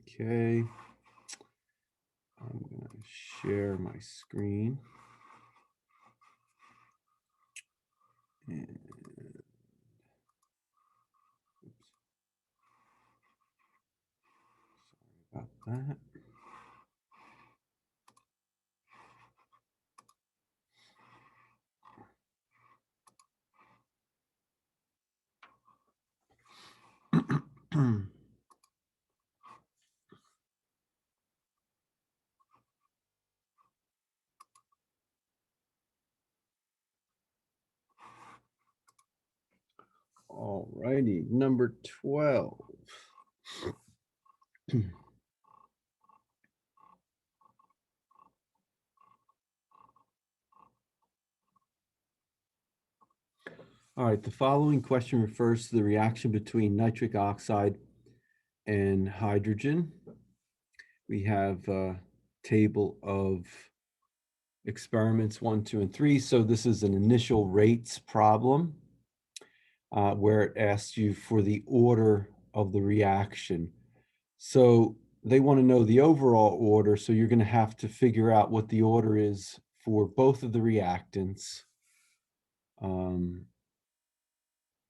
Okay. I'm going to share my screen. And, oops, sorry about that. All righty, number 12. All right, the following question refers to the reaction between nitric oxide and hydrogen. We have a table of experiments 1, 2, and 3. So this is an initial rates problem where it asks you for the order of the reaction. So they want to know the overall order. So you're going to have to figure out what the order is for both of the reactants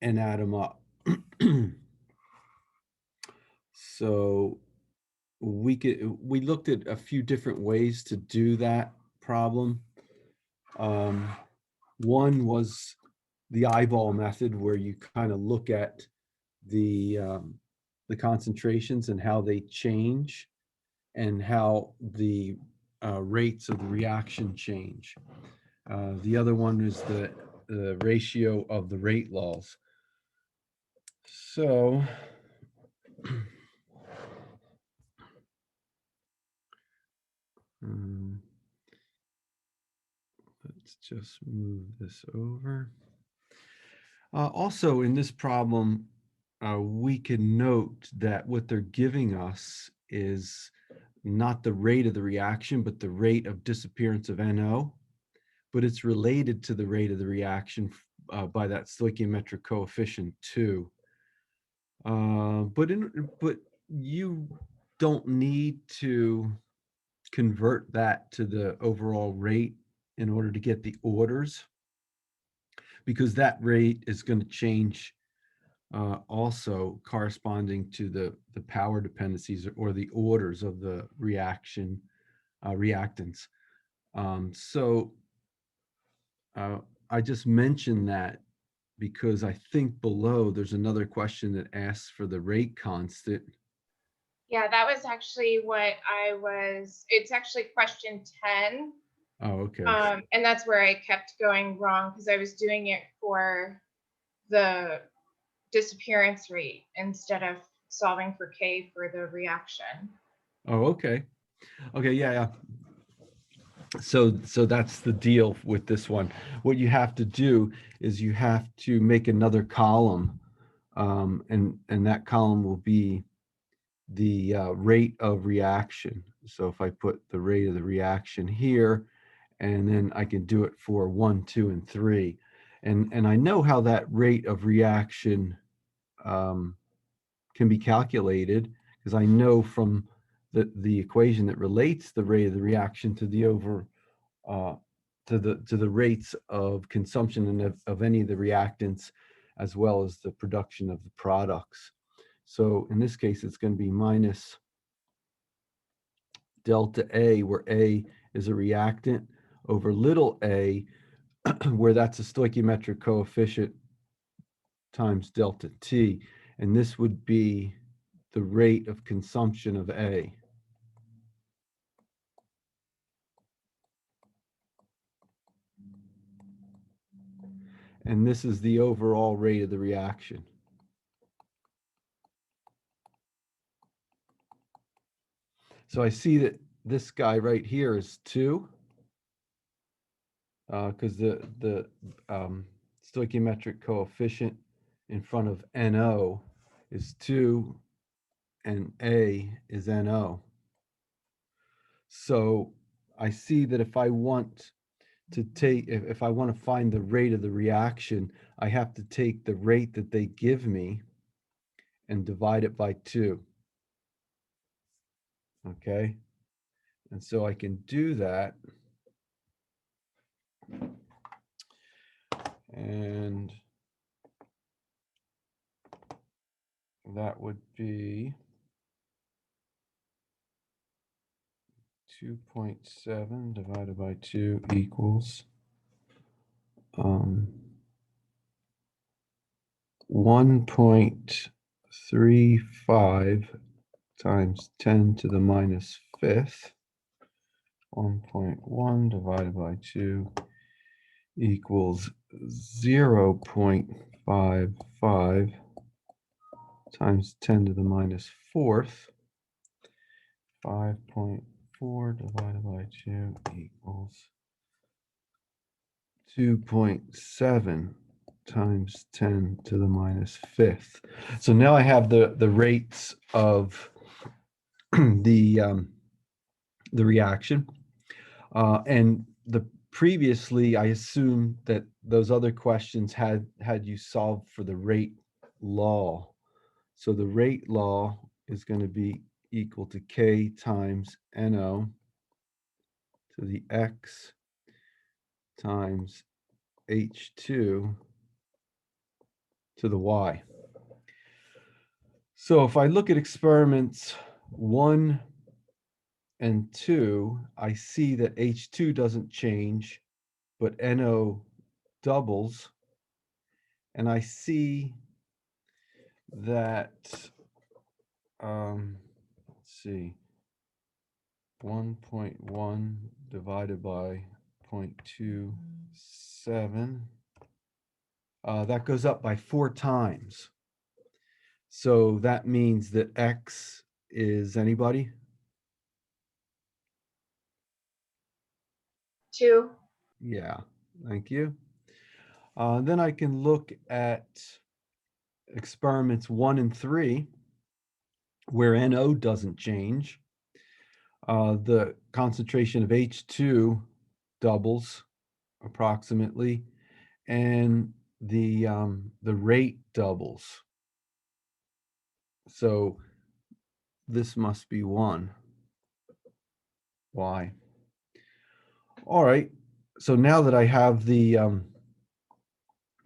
and add them up. So we looked at a few different ways to do that problem. One was the eyeball method, where you kind of look at the concentrations and how they change and how the rates of the reaction change. The other one is the ratio of the rate laws. So let's just move this over. Also, in this problem, we can note that what they're giving us is not the rate of the reaction, but the rate of disappearance of NO, but it's related to the rate of the reaction by that stoichiometric coefficient too. But you don't need to convert that to the overall rate in order to get the orders, because that rate is going to change also corresponding to the power dependencies or the orders of the reactants. So I just mentioned that because I think below there's another question that asks for the rate constant. Yeah, that was actually what it's actually question 10. Oh, okay. And that's where I kept going wrong, because I was doing it for the disappearance rate instead of solving for K for the reaction. Oh, okay. Okay, yeah. So that's the deal with this one. What you have to do is you have to make another column, and that column will be the rate of reaction. So if I put the rate of the reaction here, and then I can do it for 1, 2, and 3. And I know how that rate of reaction can be calculated, because I know from the equation that relates the rate of the reaction to the to the rates of consumption of any of the reactants, as well as the production of the products. So in this case, it's going to be minus delta A, where A is a reactant, over little a, where that's a stoichiometric coefficient, times delta T. And this would be the rate of consumption of A. And this is the overall rate of the reaction. So I see that this guy right here is 2, because the stoichiometric coefficient in front of NO is 2 and A is NO. So I see that if I want to take, if I want to find the rate of the reaction, I have to take the rate that they give me and divide it by 2. okay? And so I can do that. And that would be 2.7 divided by 2 equals 1.35 times 10 to the minus fifth. 1.1 divided by 2 equals 0.55 times 10 to the minus fourth. 5.4 divided by 2 equals 2.7 times 10 to the minus fifth. So now I have the rates of the reaction. And the previously, I assumed that those other questions had you solve for the rate law. So the rate law is going to be equal to K times NO to the X times H2 to the Y. So if I look at experiments 1 and 2, I see that H2 doesn't change, but NO doubles. And I see that, let's see, 1.1 divided by 0.27, that goes up by 4 times. So that means that X is anybody? 2. Yeah, thank you. Then I can look at experiments 1 and 3, where NO doesn't change. The concentration of H2 doubles approximately, and the rate doubles. So this must be 1. Why? All right. So now that I have the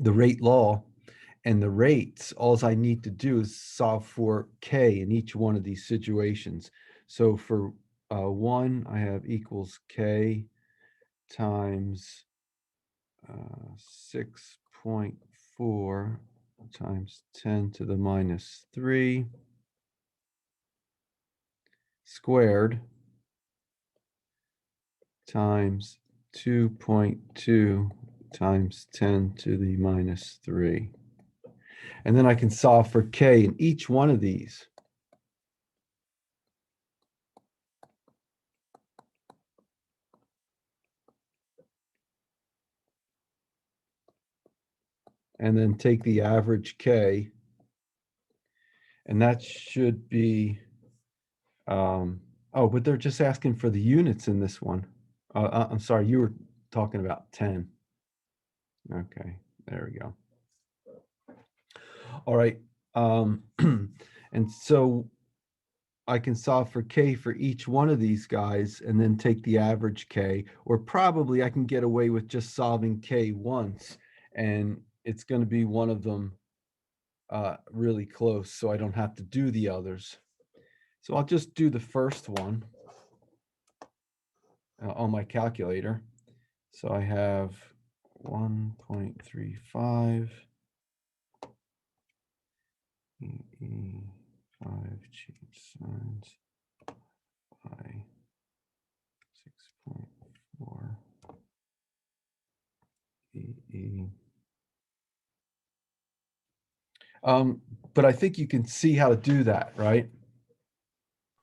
rate law and the rates, all I need to do is solve for K in each one of these situations. So for 1, I have equals K times 6.4 times 10 to the minus 3 squared times 2.2 times 10 to the minus 3. And then I can solve for K in each one of these. And then take the average K. And that should be, oh, but they're just asking for the units in this one. I'm sorry, you were talking about 10. Okay, there we go. All right. And so I can solve for K for each one of these guys and then take the average K, or probably I can get away with just solving K once, and it's going to be one of them really close, so I don't have to do the others. So I'll just do the first one on my calculator. So I have 1.35 EE 5 signs by 6.4 EE. But I think you can see how to do that, right?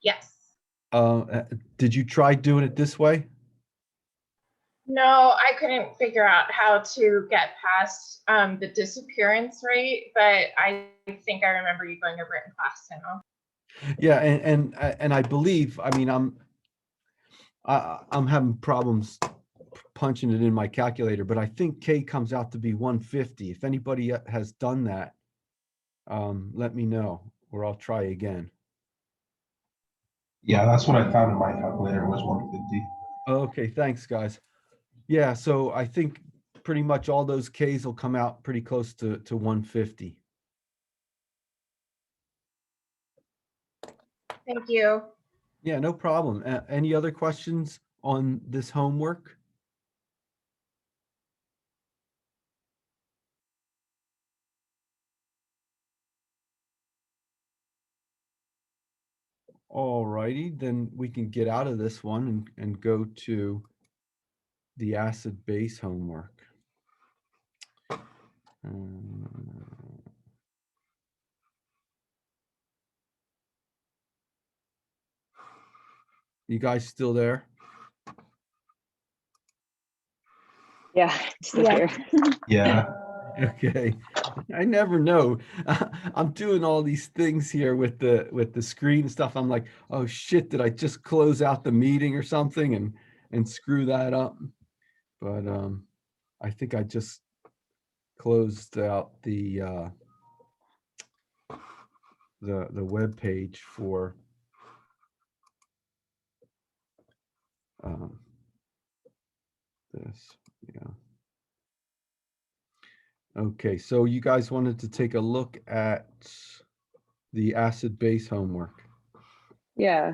Yes. Did you try doing it this way? No, I couldn't figure out how to get past the disappearance rate, but I think I remember you going over it in class now. Yeah, and I believe, I mean, I'm having problems punching it in my calculator, but I think K comes out to be 150. If anybody has done that, let me know, or I'll try again. Yeah, that's what I found in my calculator was 150. Okay, thanks, guys. Yeah, so I think pretty much all those Ks will come out pretty close to 150. Thank you. Yeah, no problem. Any other questions on this homework? All righty, then we can get out of this one and go to the acid base homework. You guys still there? Yeah, still Yeah. here. Yeah. Okay. I never know. I'm doing all these things here with the screen stuff. I'm like, oh shit, did I just close out the meeting or something and screw that up? But I think I just closed out the web page for um, this. Yeah. Okay, so you guys wanted to take a look at the acid base homework. Yeah.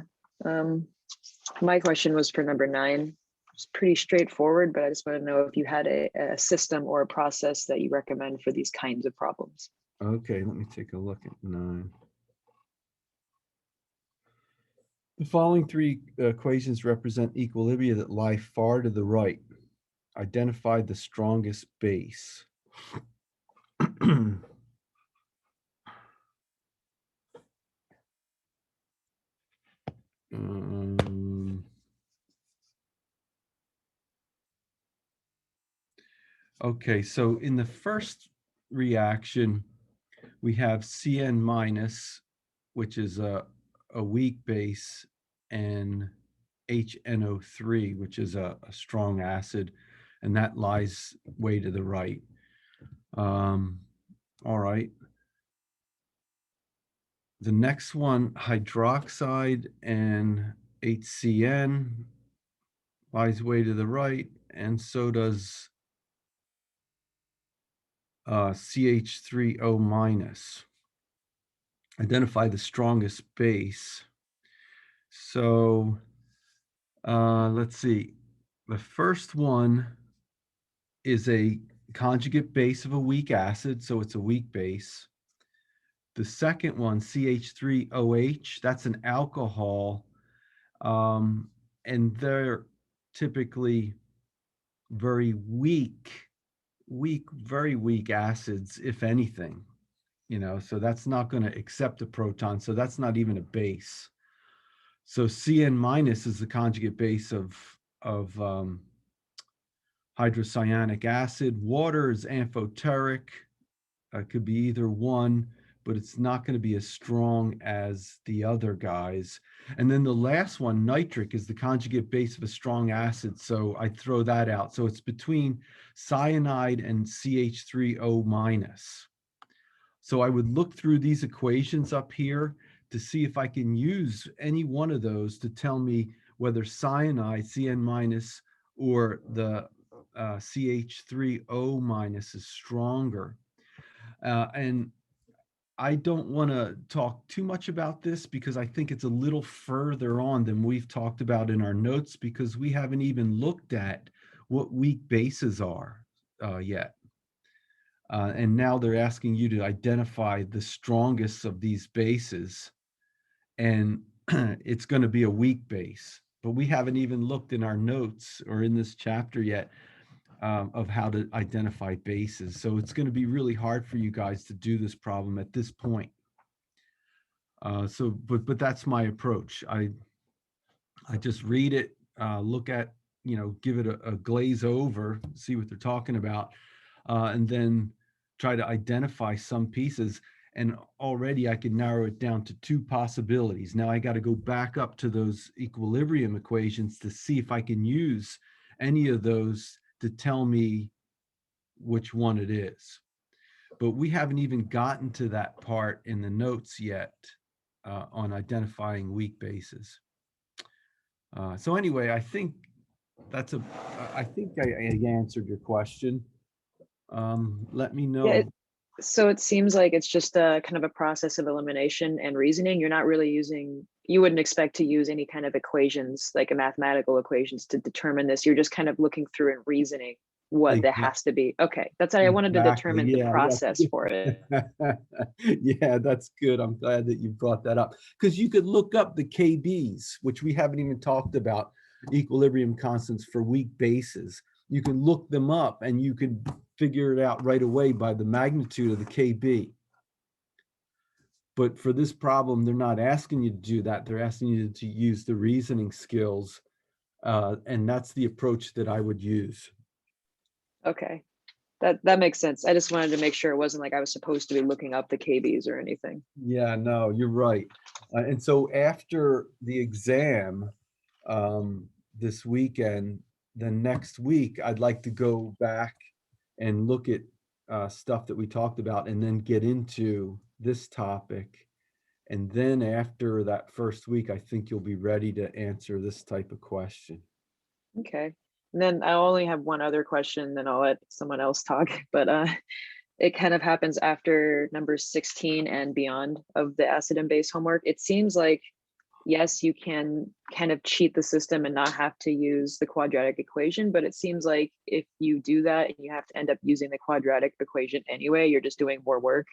My question was for number 9. It's pretty straightforward, but I just want to know if you had a system or a process that you recommend for these kinds of problems. Okay, let me take a look at 9. The following 3 equations represent equilibria that lie far to the right. Identify the strongest base. Um, okay, so in the first reaction, we have Cn minus, which is a weak base, and HNO3, which is a strong acid, and that lies way to the right. All right. The next one, hydroxide and HCN, lies way to the right, and so does CH3O minus. Identify the strongest base. So let's see. The first one is a conjugate base of a weak acid, so it's a weak base. The second one, CH3OH, that's an alcohol, and they're typically very very weak acids, if anything, so that's not going to accept a proton, so that's not even a base. So Cn minus is the conjugate base of hydrocyanic acid. Water is amphoteric. Could be either one, but it's not going to be as strong as the other guys. And then the last one, nitric, is the conjugate base of a strong acid. So I throw that out. So it's between cyanide and CH3O minus. So I would look through these equations up here to see if I can use any one of those to tell me whether cyanide, Cn minus, or the CH3O minus is stronger. And I don't want to talk too much about this because I think it's a little further on than we've talked about in our notes, because we haven't even looked at what weak bases are yet. And now they're asking you to identify the strongest of these bases, and it's going to be a weak base. But we haven't even looked in our notes or in this chapter yet of how to identify bases. So it's going to be really hard for you guys to do this problem at this point. But that's my approach. I just read it, look at, give it a glaze over, see what they're talking about, and then try to identify some pieces. And already I can narrow it down to 2 possibilities. Now I got to go back up to those equilibrium equations to see if I can use any of those to tell me which one it is. But we haven't even gotten to that part in the notes yet on identifying weak bases. So anyway, I think that's a, I think I answered your question. Let me Yeah, know. so it seems like it's just a kind of a process of elimination and reasoning. You're not really using, you wouldn't expect to use any kind of equations, like a mathematical equations to determine this. You're just kind of looking through and reasoning what that Exactly. has to be. Okay, that's what I wanted to Exactly. determine the Yeah, process for it. yeah, that's good. I'm glad that you brought that up because you could look up the KBs, which we haven't even talked about, equilibrium constants for weak bases. You can look them up and you could figure it out right away by the magnitude of the KB. But for this problem, they're not asking you to do that. They're asking you to use the reasoning skills. And that's the approach that I would use. Okay, that makes sense. I just wanted to make sure it wasn't like I was supposed to be looking up the KBs or anything. Yeah, no, you're right. And so after the exam this weekend, then next week, I'd like to go back and look at stuff that we talked about and then get into this topic. And then after that first week, I think you'll be ready to answer this type of question. Okay. And then I only have one other question, then I'll let someone else talk. But it kind of happens after number 16 and beyond of the acid and base homework. It seems like, yes, you can kind of cheat the system and not have to use the quadratic equation, but it seems like if you do that and you have to end up using the quadratic equation anyway, you're just doing more work.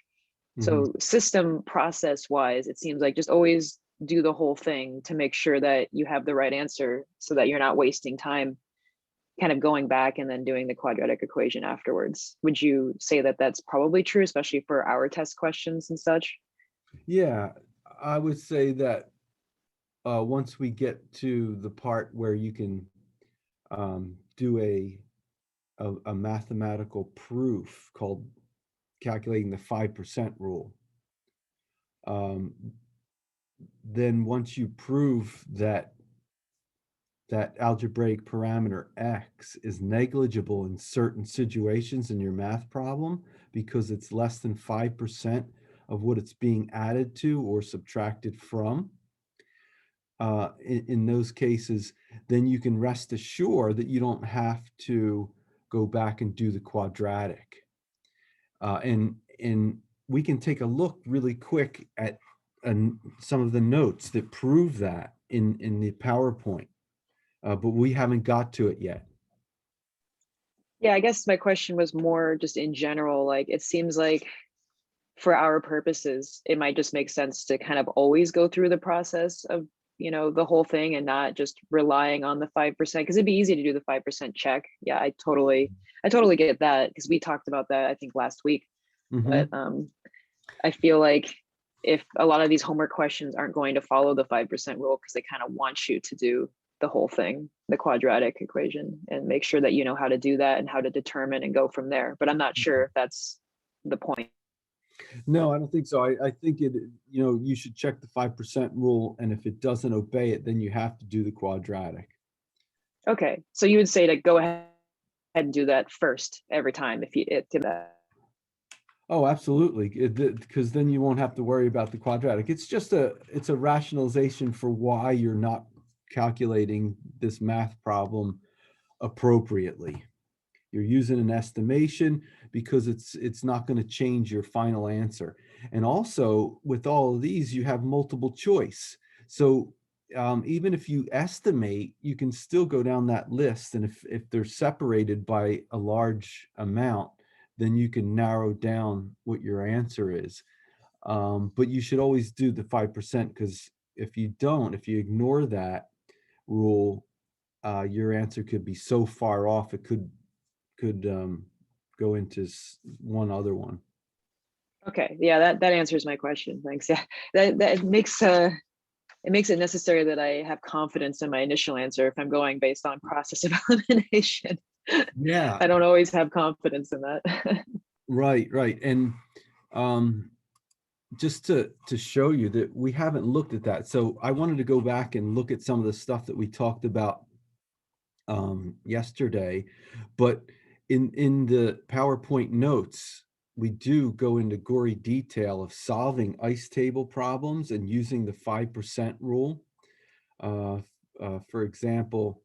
Mhm. So system process wise, it seems like just always do the whole thing to make sure that you have the right answer so that you're not wasting time kind of going back and then doing the quadratic equation afterwards. Would you say that that's probably true, especially for our test questions and such? Yeah, I would say that once we get to the part where you can do a mathematical proof called calculating the 5% rule, um, then once you prove that that algebraic parameter x is negligible in certain situations in your math problem because it's less than 5% of what it's being added to or subtracted from, in those cases, then you can rest assured that you don't have to go back and do the quadratic. And we can take a look really quick at some of the notes that prove that in the PowerPoint, but we haven't got to it yet. Yeah, I guess my question was more just in general, like it seems like for our purposes, it might just make sense to kind of always go through the process of, the whole thing and not just relying on the 5%, because it'd be easy to do the 5% check. Yeah, I totally get that because we talked about that, I think, last week. But Mhm. I feel like if a lot of these homework questions aren't going to follow the 5% rule because they kind of want you to do the whole thing, the quadratic equation, and make sure that you know how to do that and how to determine and go from there. But I'm not sure if that's the point. No, I don't think so. I think you should check the 5% rule, and if it doesn't obey it, then you have to do the quadratic. Okay, so you would say to go ahead and do that first every time if you did that. Oh, absolutely, because then you won't have to worry about the quadratic. It's a rationalization for why you're not calculating this math problem appropriately. You're using an estimation because it's not going to change your final answer. And also with all of these, you have multiple choice. So even if you estimate, you can still go down that list. And if they're separated by a large amount, then you can narrow down what your answer is. But you should always do the 5% because if you ignore that rule, your answer could be so far off it could go into one other one. Okay, yeah, that answers my question. Thanks. Yeah, that makes it makes it necessary that I have confidence in my initial answer if I'm going based on process of elimination. Yeah, I don't always have confidence in that. right. And just to show you that we haven't looked at that. So I wanted to go back and look at some of the stuff that we talked about yesterday, but in the PowerPoint notes, we do go into gory detail of solving ice table problems and using the 5% rule. For example,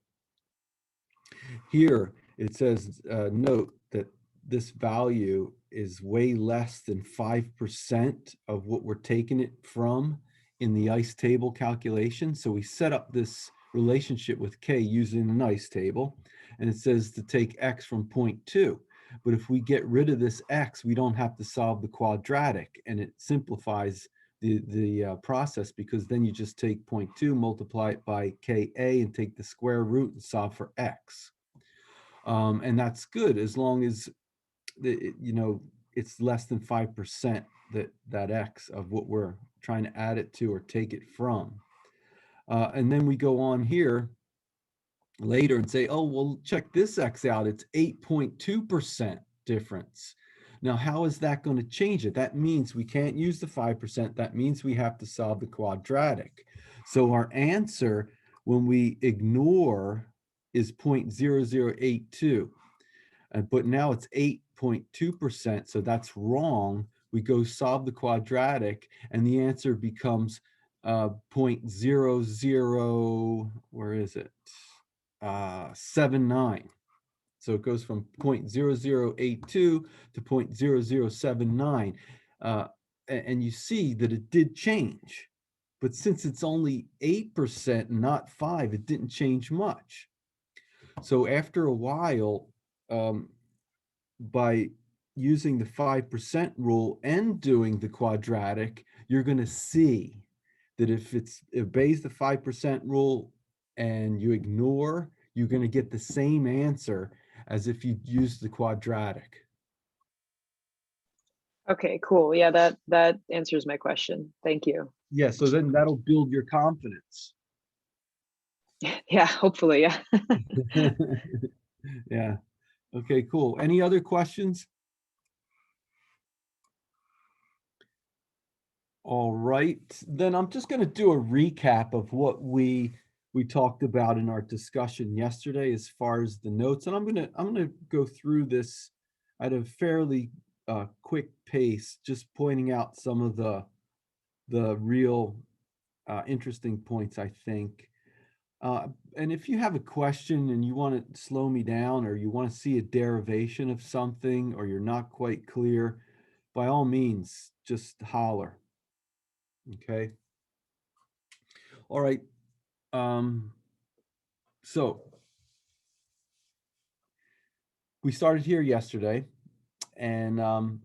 here it says, note that this value is way less than 5% of what we're taking it from in the ICE table calculation. So we set up this relationship with K using an ICE table, and it says to take X from 0.2. But if we get rid of this X, we don't have to solve the quadratic, and it simplifies the process, because then you just take 0.2, multiply it by Ka, and take the square root and solve for X. And that's good as long as it's less than 5% that X of what we're trying to add it to or take it from. And then we go on here later and say, oh, well, check this X out. It's 8.2% difference. Now, how is that going to change it? That means we can't use the 5%. That means we have to solve the quadratic. So our answer, when we ignore, is 0.0082. But now it's 8.2%, so that's wrong. We go solve the quadratic, and the answer becomes 0.00, where is it? 79. So it goes from 0.0082 to 0.0079. And you see that it did change. But since it's only 8% and not 5, it didn't change much. So after a while, by using the 5% rule and doing the quadratic, you're going to see that if it obeys the 5% rule and you ignore, you're going to get the same answer as if you use the quadratic. Okay, cool. Yeah, that answers my question. Thank you. Yeah, so then that'll build your confidence. Yeah, hopefully, yeah. Yeah. Okay, cool. Any other questions? All right, then I'm just going to do a recap of what we talked about in our discussion yesterday as far as the notes, and I'm going to go through this at a fairly quick pace, just pointing out some of the real interesting points, I think. And if you have a question and you want to slow me down, or you want to see a derivation of something, or you're not quite clear, by all means, just holler. Okay. All right. So we started here yesterday, and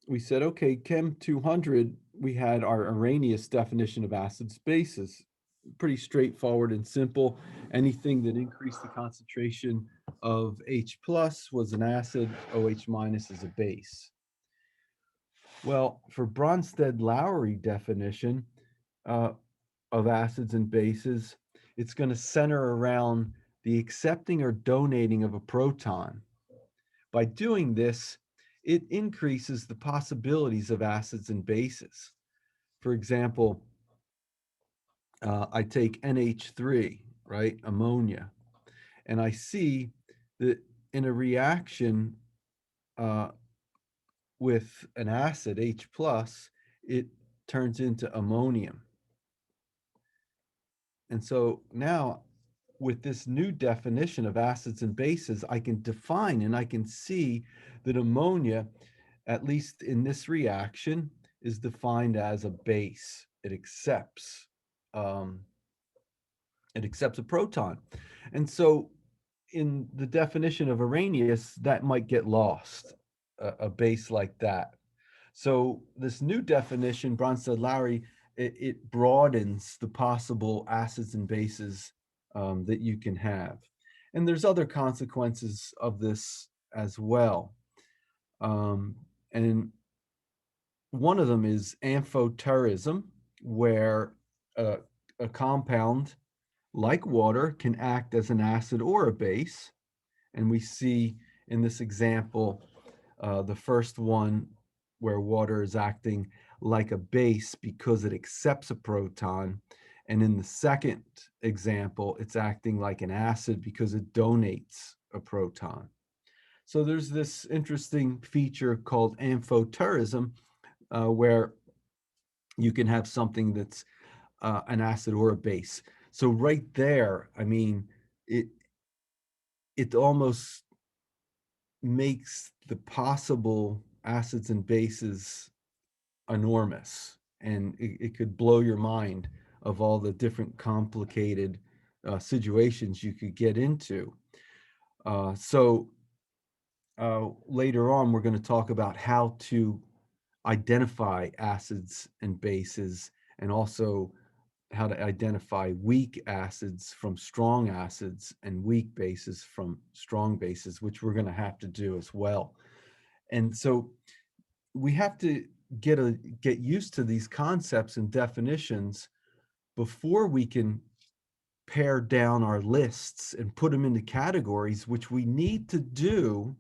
we said, okay, Chem 200, we had our Arrhenius definition of acids bases. Pretty straightforward and simple. Anything that increased the concentration of H plus was an acid, OH minus is a base. Well, for Bronsted-Lowry definition of acids and bases, it's going to center around the accepting or donating of a proton. By doing this, it increases the possibilities of acids and bases. For example, I take NH3, right, ammonia, and I see that in a reaction with an acid, H plus, it turns into ammonium. And so now, with this new definition of acids and bases, I can define and I can see that ammonia, at least in this reaction, is defined as a base. It accepts a proton. And so in the definition of Arrhenius, that might get lost, a base like that. So this new definition, Bronsted-Lowry, it broadens the possible acids and bases that you can have. And there's other consequences of this as well. And one of them is amphoterism, where a compound like water can act as an acid or a base. And we see in this example, the first one, where water is acting like a base because it accepts a proton. And in the second example, it's acting like an acid because it donates a proton. So there's this interesting feature called amphoterism, where you can have something that's an acid or a base. So right there, I mean, it almost makes the possible acids and bases enormous, and it could blow your mind of all the different complicated situations you could get into. Later on, we're going to talk about how to identify acids and bases, and also how to identify weak acids from strong acids and weak bases from strong bases, which we're going to have to do as well. And so we have to get used to these concepts and definitions before we can pare down our lists and put them into categories, which we need to do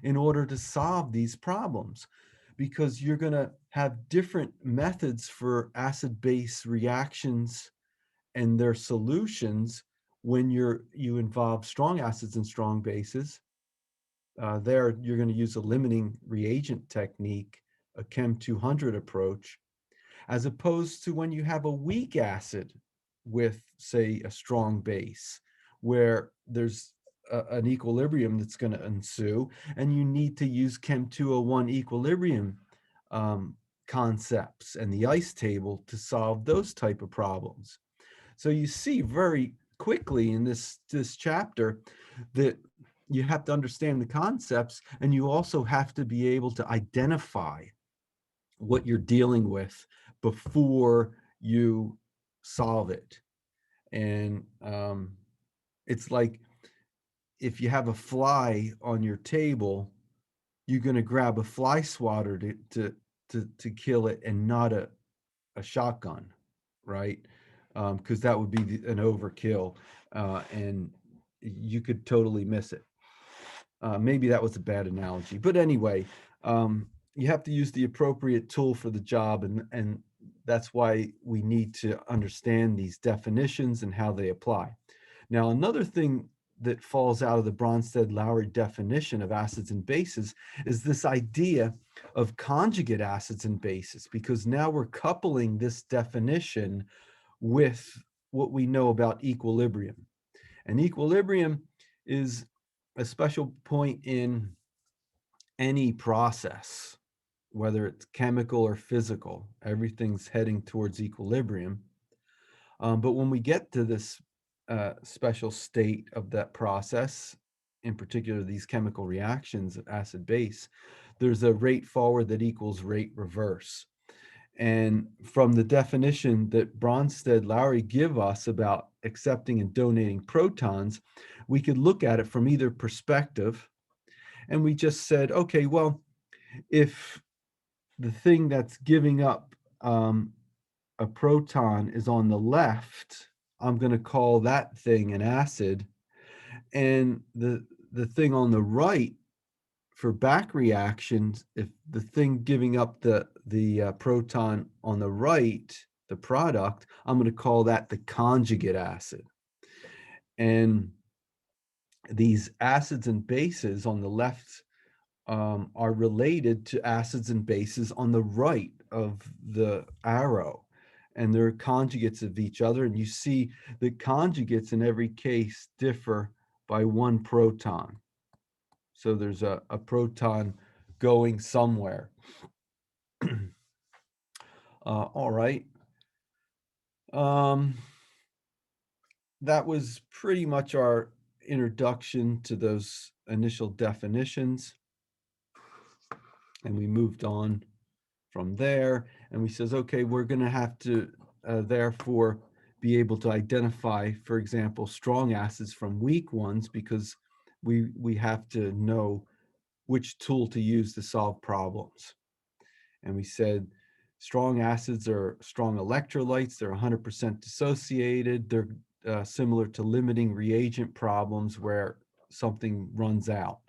in order to solve these problems, because you're going to have different methods for acid-base reactions and their solutions when you involve strong acids and strong bases. There, you're going to use a limiting reagent technique, a Chem 200 approach, as opposed to when you have a weak acid with, say, a strong base, where there's an equilibrium that's going to ensue, and you need to use Chem 201 equilibrium concepts and the ice table to solve those type of problems. So you see very quickly in this chapter that you have to understand the concepts, and you also have to be able to identify what you're dealing with before you solve it. And it's like if you have a fly on your table, you're going to grab a fly swatter to kill it, and not a shotgun, right? Because that would be an overkill, and you could totally miss it. Maybe that was a bad analogy, but anyway, you have to use the appropriate tool for the job, and that's why we need to understand these definitions and how they apply. Now, another thing that falls out of the Bronsted-Lowry definition of acids and bases is this idea of conjugate acids and bases, because now we're coupling this definition with what we know about equilibrium. And equilibrium is a special point in any process, whether it's chemical or physical. Everything's heading towards equilibrium. But when we get to this special state of that process, in particular these chemical reactions of acid base, there's a rate forward that equals rate reverse. And from the definition that Bronsted-Lowry give us about accepting and donating protons, we could look at it from either perspective. And we just said, okay, well, if the thing that's giving up a proton is on the left, I'm going to call that thing an acid. And the thing on the right, for back reactions, if the thing giving up the proton on the right, the product, I'm going to call that the conjugate acid. And these acids and bases on the left are related to acids and bases on the right of the arrow, and they're conjugates of each other. And you see that conjugates in every case differ by one proton. So there's a proton going somewhere. All right. That was pretty much our introduction to those initial definitions. And we moved on from there, and we says, okay, we're going to have to therefore be able to identify, for example, strong acids from weak ones, because we have to know which tool to use to solve problems. And we said strong acids are strong electrolytes. They're 100% dissociated. They're similar to limiting reagent problems where something runs out.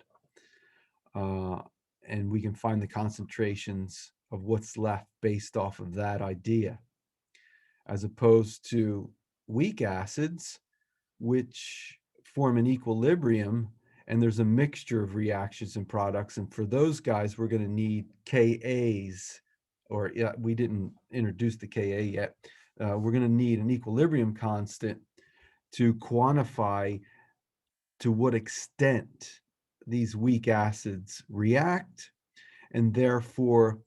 And we can find the concentrations of what's left based off of that idea, as opposed to weak acids, which form an equilibrium, and there's a mixture of reactions and products. And for those guys, we're going to need KAs, or we didn't introduce the Ka yet, we're going to need an equilibrium constant to quantify to what extent these weak acids react, and therefore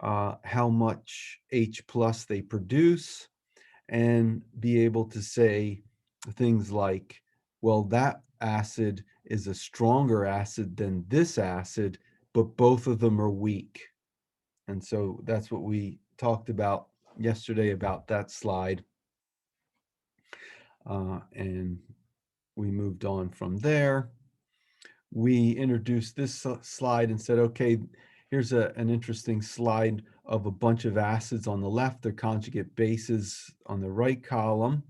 how much H plus they produce, and be able to say things like, well, that acid is a stronger acid than this acid, but both of them are weak. And so that's what we talked about yesterday about that slide. And we moved on from there. We introduced this slide and said, okay, here's an interesting slide of a bunch of acids on the left, their conjugate bases on the right column,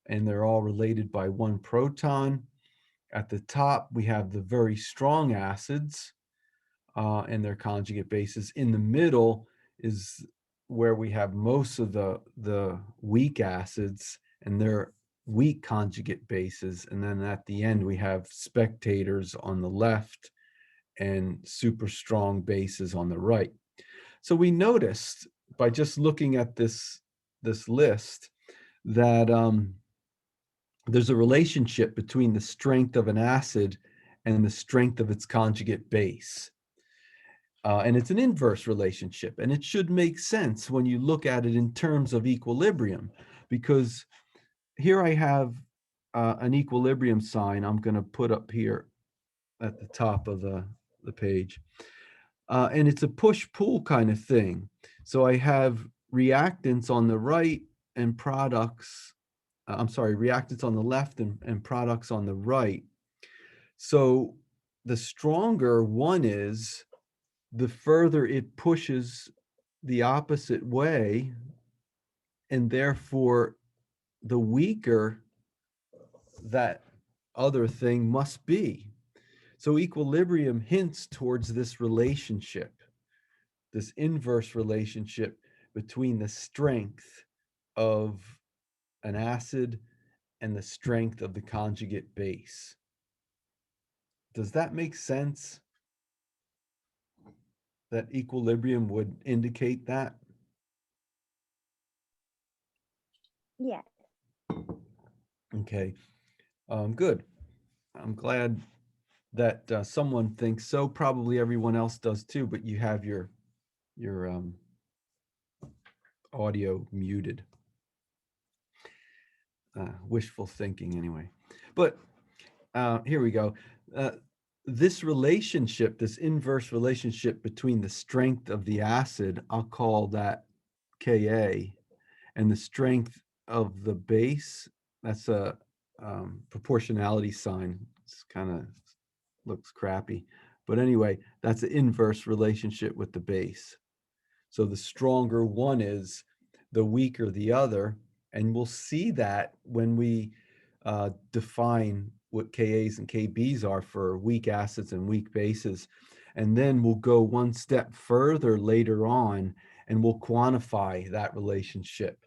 and they're all related by one proton. At the top, we have the very strong acids and their conjugate bases. In the middle is where we have most of the weak acids and their weak conjugate bases. And then at the end, we have spectators on the left and super strong bases on the right. So we noticed by just looking at this list that there's a relationship between the strength of an acid and the strength of its conjugate base. And it's an inverse relationship, and it should make sense when you look at it in terms of equilibrium, because here I have an equilibrium sign I'm going to put up here at the top of the page. And it's a push-pull kind of thing. So I have reactants on the right and products, reactants on the left and products on the right. So the stronger one is, the further it pushes the opposite way, and therefore the weaker that other thing must be. So equilibrium hints towards this relationship, this inverse relationship between the strength of an acid and the strength of the conjugate base. Does that make sense? That equilibrium would indicate that? Yeah. Okay, good. I'm glad that someone thinks so. Probably everyone else does too, but you have your audio muted. Wishful thinking anyway. But here we go. This relationship, this inverse relationship between the strength of the acid, I'll call that Ka, and the strength of the base, that's a proportionality sign. It's kind of looks crappy. But anyway, that's an inverse relationship with the base. So the stronger one is, the weaker the other. And we'll see that when we define what Kas and Kbs are for weak acids and weak bases. And then we'll go one step further later on and we'll quantify that relationship,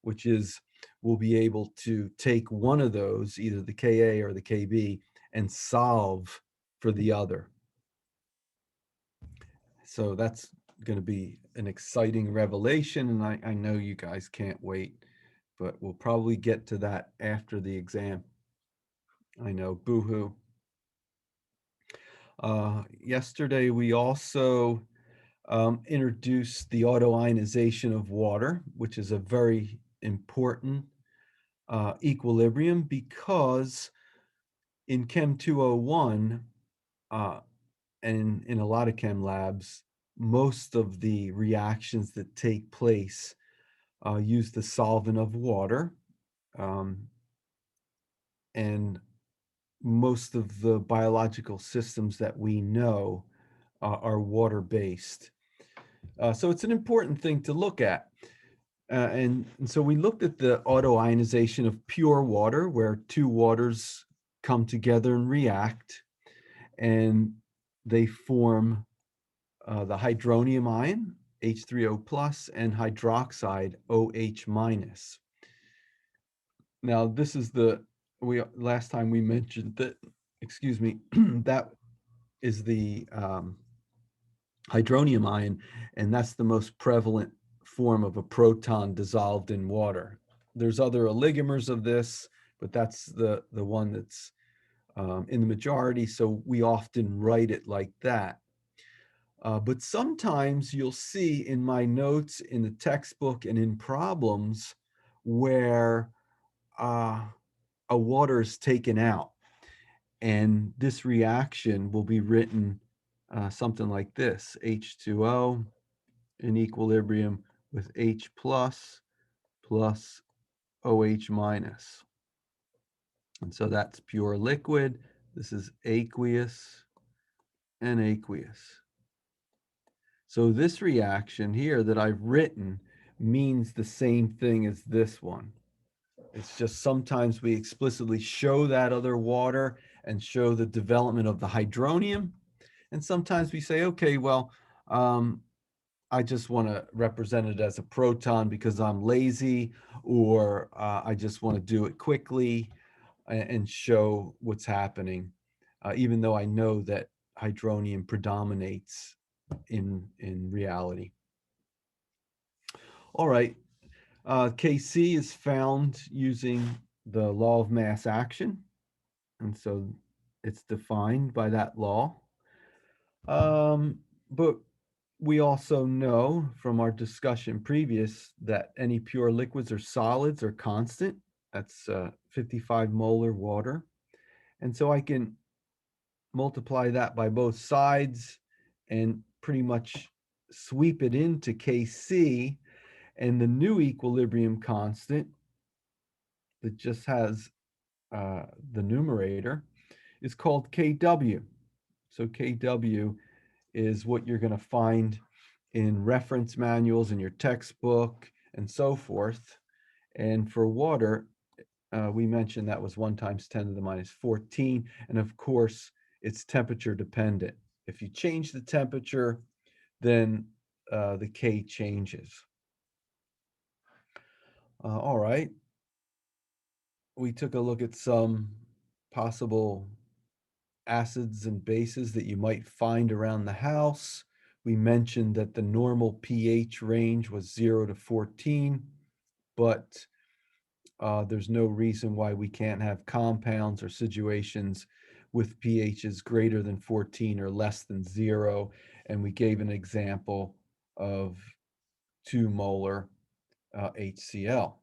which is we'll be able to take one of those, either the Ka or the Kb, and solve for the other. So that's going to be an exciting revelation, and I know you guys can't wait, but we'll probably get to that after the exam. I know, boo-hoo. Yesterday, we also introduced the autoionization of water, which is a very important equilibrium, because in Chem 201 and in a lot of chem labs, most of the reactions that take place use the solvent of water, and most of the biological systems that we know are water-based. So it's an important thing to look at. And so we looked at the autoionization of pure water, where two waters come together and react, and they form the hydronium ion, H3O plus, and hydroxide, OH minus. Now, this is last time we mentioned that, excuse me, that is the hydronium ion, and that's the most prevalent form of a proton dissolved in water. There's other oligomers of this, but that's the one that's in the majority, so we often write it like that. But sometimes you'll see in my notes, in the textbook, and in problems where a water is taken out. And this reaction will be written something like this: H2O in equilibrium with H plus plus OH minus. And so that's pure liquid. This is aqueous and aqueous. So this reaction here that I've written means the same thing as this one. It's just sometimes we explicitly show that other water and show the development of the hydronium. And sometimes we say, okay, well, I just want to represent it as a proton because I'm lazy, or I just want to do it quickly and show what's happening, even though I know that hydronium predominates in reality. All right, Kc is found using the law of mass action, and so it's defined by that law. But we also know from our discussion previous that any pure liquids or solids are constant. That's 55 molar water. And so I can multiply that by both sides and pretty much sweep it into Kc, and the new equilibrium constant that just has the numerator is called Kw. So Kw is what you're going to find in reference manuals, in your textbook, and so forth. And for water, we mentioned that was 1 times 10 to the minus 14. And of course, it's temperature dependent. If you change the temperature, then the K changes. All right. We took a look at some possible acids and bases that you might find around the house. We mentioned that the normal pH range was 0 to 14, but there's no reason why we can't have compounds or situations with pHs greater than 14 or less than 0. And we gave an example of 2 molar HCl.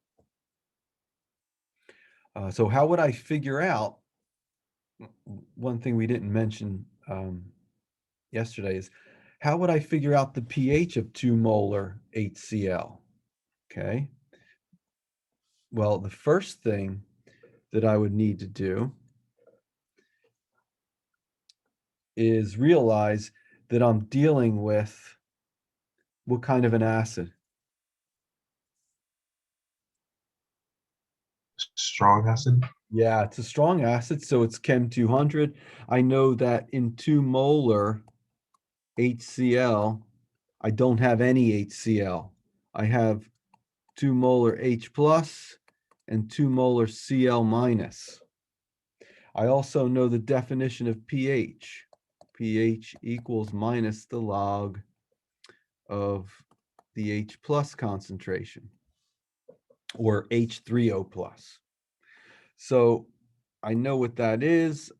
So how would I figure out, one thing we didn't mention yesterday is, how would I figure out the pH of 2 molar HCl? Okay. Well, the first thing that I would need to do is realize that I'm dealing with what kind of an acid? Strong acid. Yeah, it's a strong acid, so it's Chem 200. I know that in 2 molar HCl, I don't have any HCl. I have 2 molar H plus and 2 molar Cl minus. I also know the definition of pH. pH equals minus the log of the H plus concentration, or H3O plus. So I know what that is.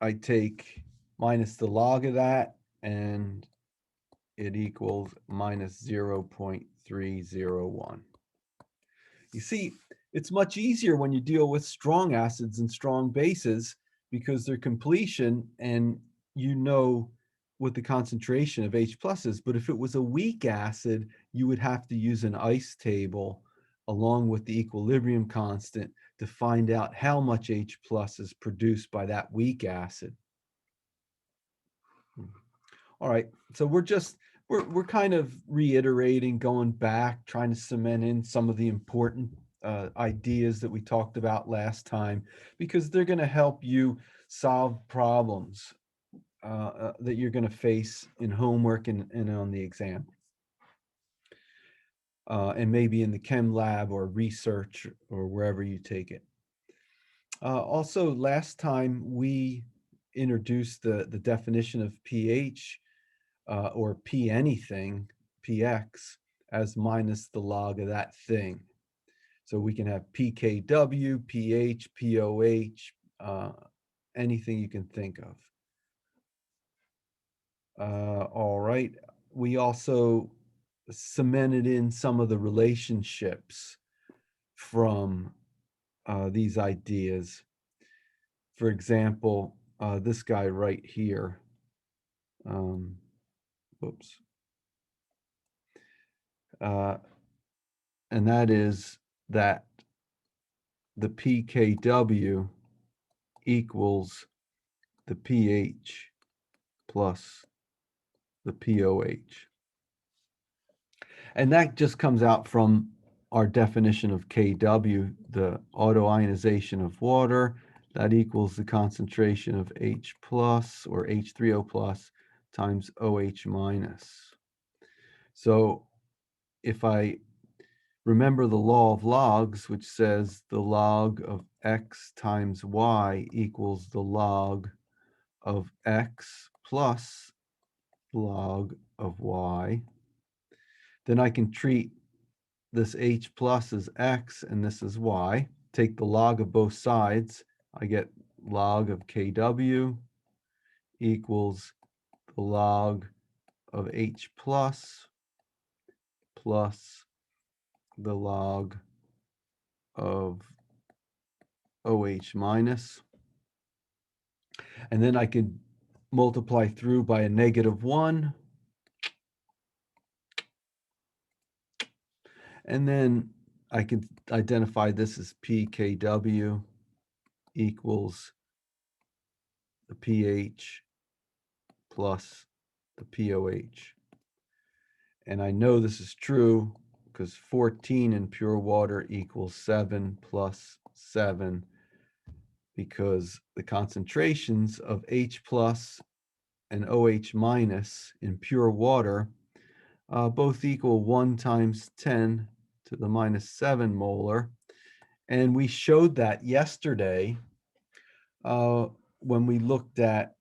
I take minus the log of that, and it equals minus 0.301. You see, it's much easier when you deal with strong acids and strong bases because they're completion and you know what the concentration of H plus is. But if it was a weak acid, you would have to use an ice table along with the equilibrium constant to find out how much H plus is produced by that weak acid. All right, so we're kind of reiterating, going back, trying to cement in some of the important ideas that we talked about last time, because they're going to help you solve problems that you're going to face in homework and on the exam, and maybe in the chem lab or research or wherever you take it. Also, last time we introduced the definition of pH, or P anything, PX, as minus the log of that thing. So we can have pKw, pH, pOH, anything you can think of. All right. We also cemented in some of the relationships from these ideas. For example, this guy right here. Whoops. And that is that the pKw equals the pH plus the pOH. And that just comes out from our definition of Kw, the autoionization of water, that equals the concentration of H plus or H3O plus times OH minus. So if I remember the law of logs, which says the log of x times y equals the log of x plus log of y, then I can treat this H plus as x and this is y. Take the log of both sides. I get log of Kw equals the log of H plus the log of OH minus. And then I could multiply through by a -1. And then I can identify this as pKw equals the pH plus the pOH. And I know this is true because 14 in pure water equals 7 plus 7, because the concentrations of H plus and OH minus in pure water both equal 1 times 10 to the -7 molar. And we showed that yesterday when we looked at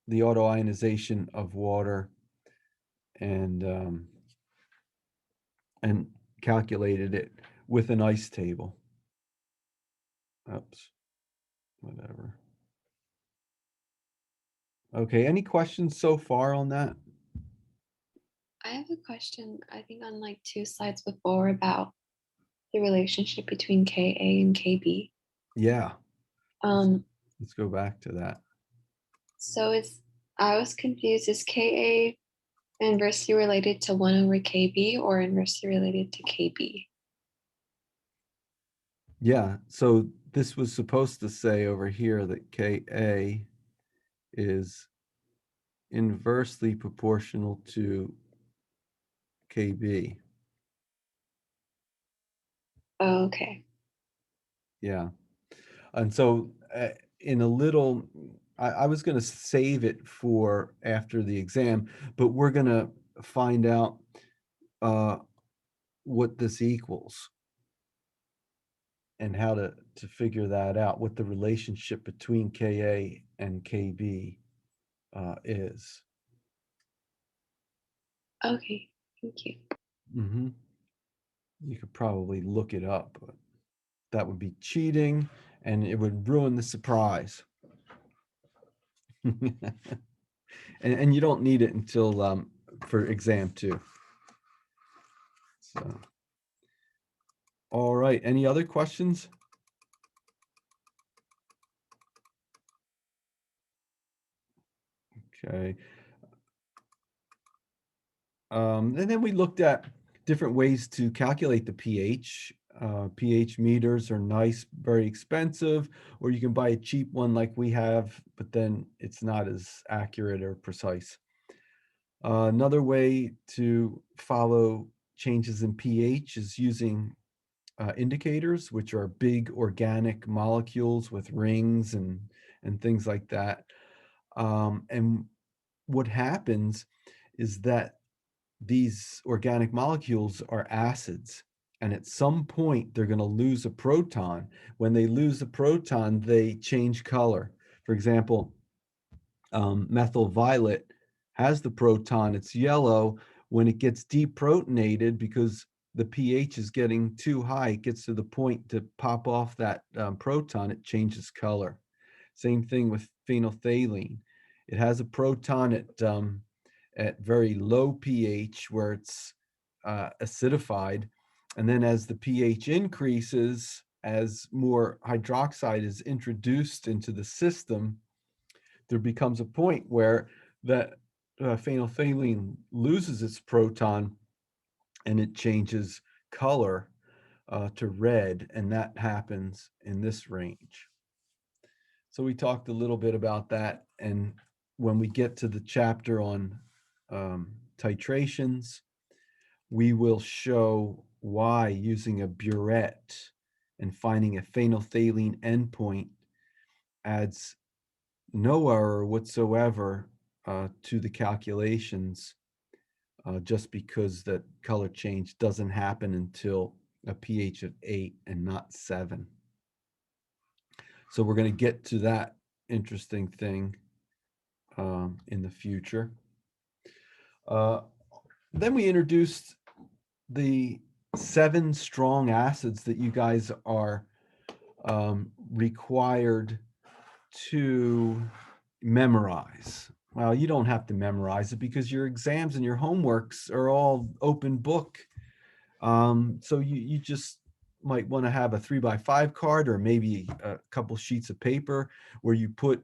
the autoionization of water and calculated it with an ice table. Oops, whatever. Okay, any questions so far on that? I have a question, I think on like 2 slides before, about the relationship between Ka and Kb. Yeah, Um, let's go back to that. so I was confused, is Ka inversely related to 1 over Kb or inversely related to Kb? Yeah, so this was supposed to say over here that Ka is inversely proportional to Kb. Oh, okay. Yeah. And so in a little, I was going to save it for after the exam, but we're going to find out what this equals and how to figure that out, what the relationship between Ka and Kb is. Okay, thank you. Mm-hmm. You could probably look it up, but that would be cheating and it would ruin the surprise. and you don't need it until for exam 2. So, all right, any other questions? Okay. And then we looked at different ways to calculate the pH. pH meters are nice, very expensive, or you can buy a cheap one like we have, but then it's not as accurate or precise. Another way to follow changes in pH is using indicators, which are big organic molecules with rings and things like that. And what happens is that these organic molecules are acids, and at some point they're going to lose a proton. When they lose a proton, they change color. For example, methyl violet has the proton, it's yellow. when it gets deprotonated, because the pH is getting too high, it gets to the point to pop off that proton, it changes color. Same thing with phenolphthalein. It has a proton at very low pH where it's acidified. And then as the pH increases, as more hydroxide is introduced into the system, there becomes a point where that phenolphthalein loses its proton and it changes color to red, and that happens in this range. So we talked a little bit about that, and when we get to the chapter on titrations, we will show why using a burette and finding a phenolphthalein endpoint adds no error whatsoever to the calculations, just because that color change doesn't happen until a pH of 8 and not 7. So we're going to get to that interesting thing in the future. Then we introduced the 7 strong acids that you guys are required to memorize. Well, you don't have to memorize it because your exams and your homeworks are all open book. So you just might want to have a 3x5 card or maybe a couple sheets of paper where you put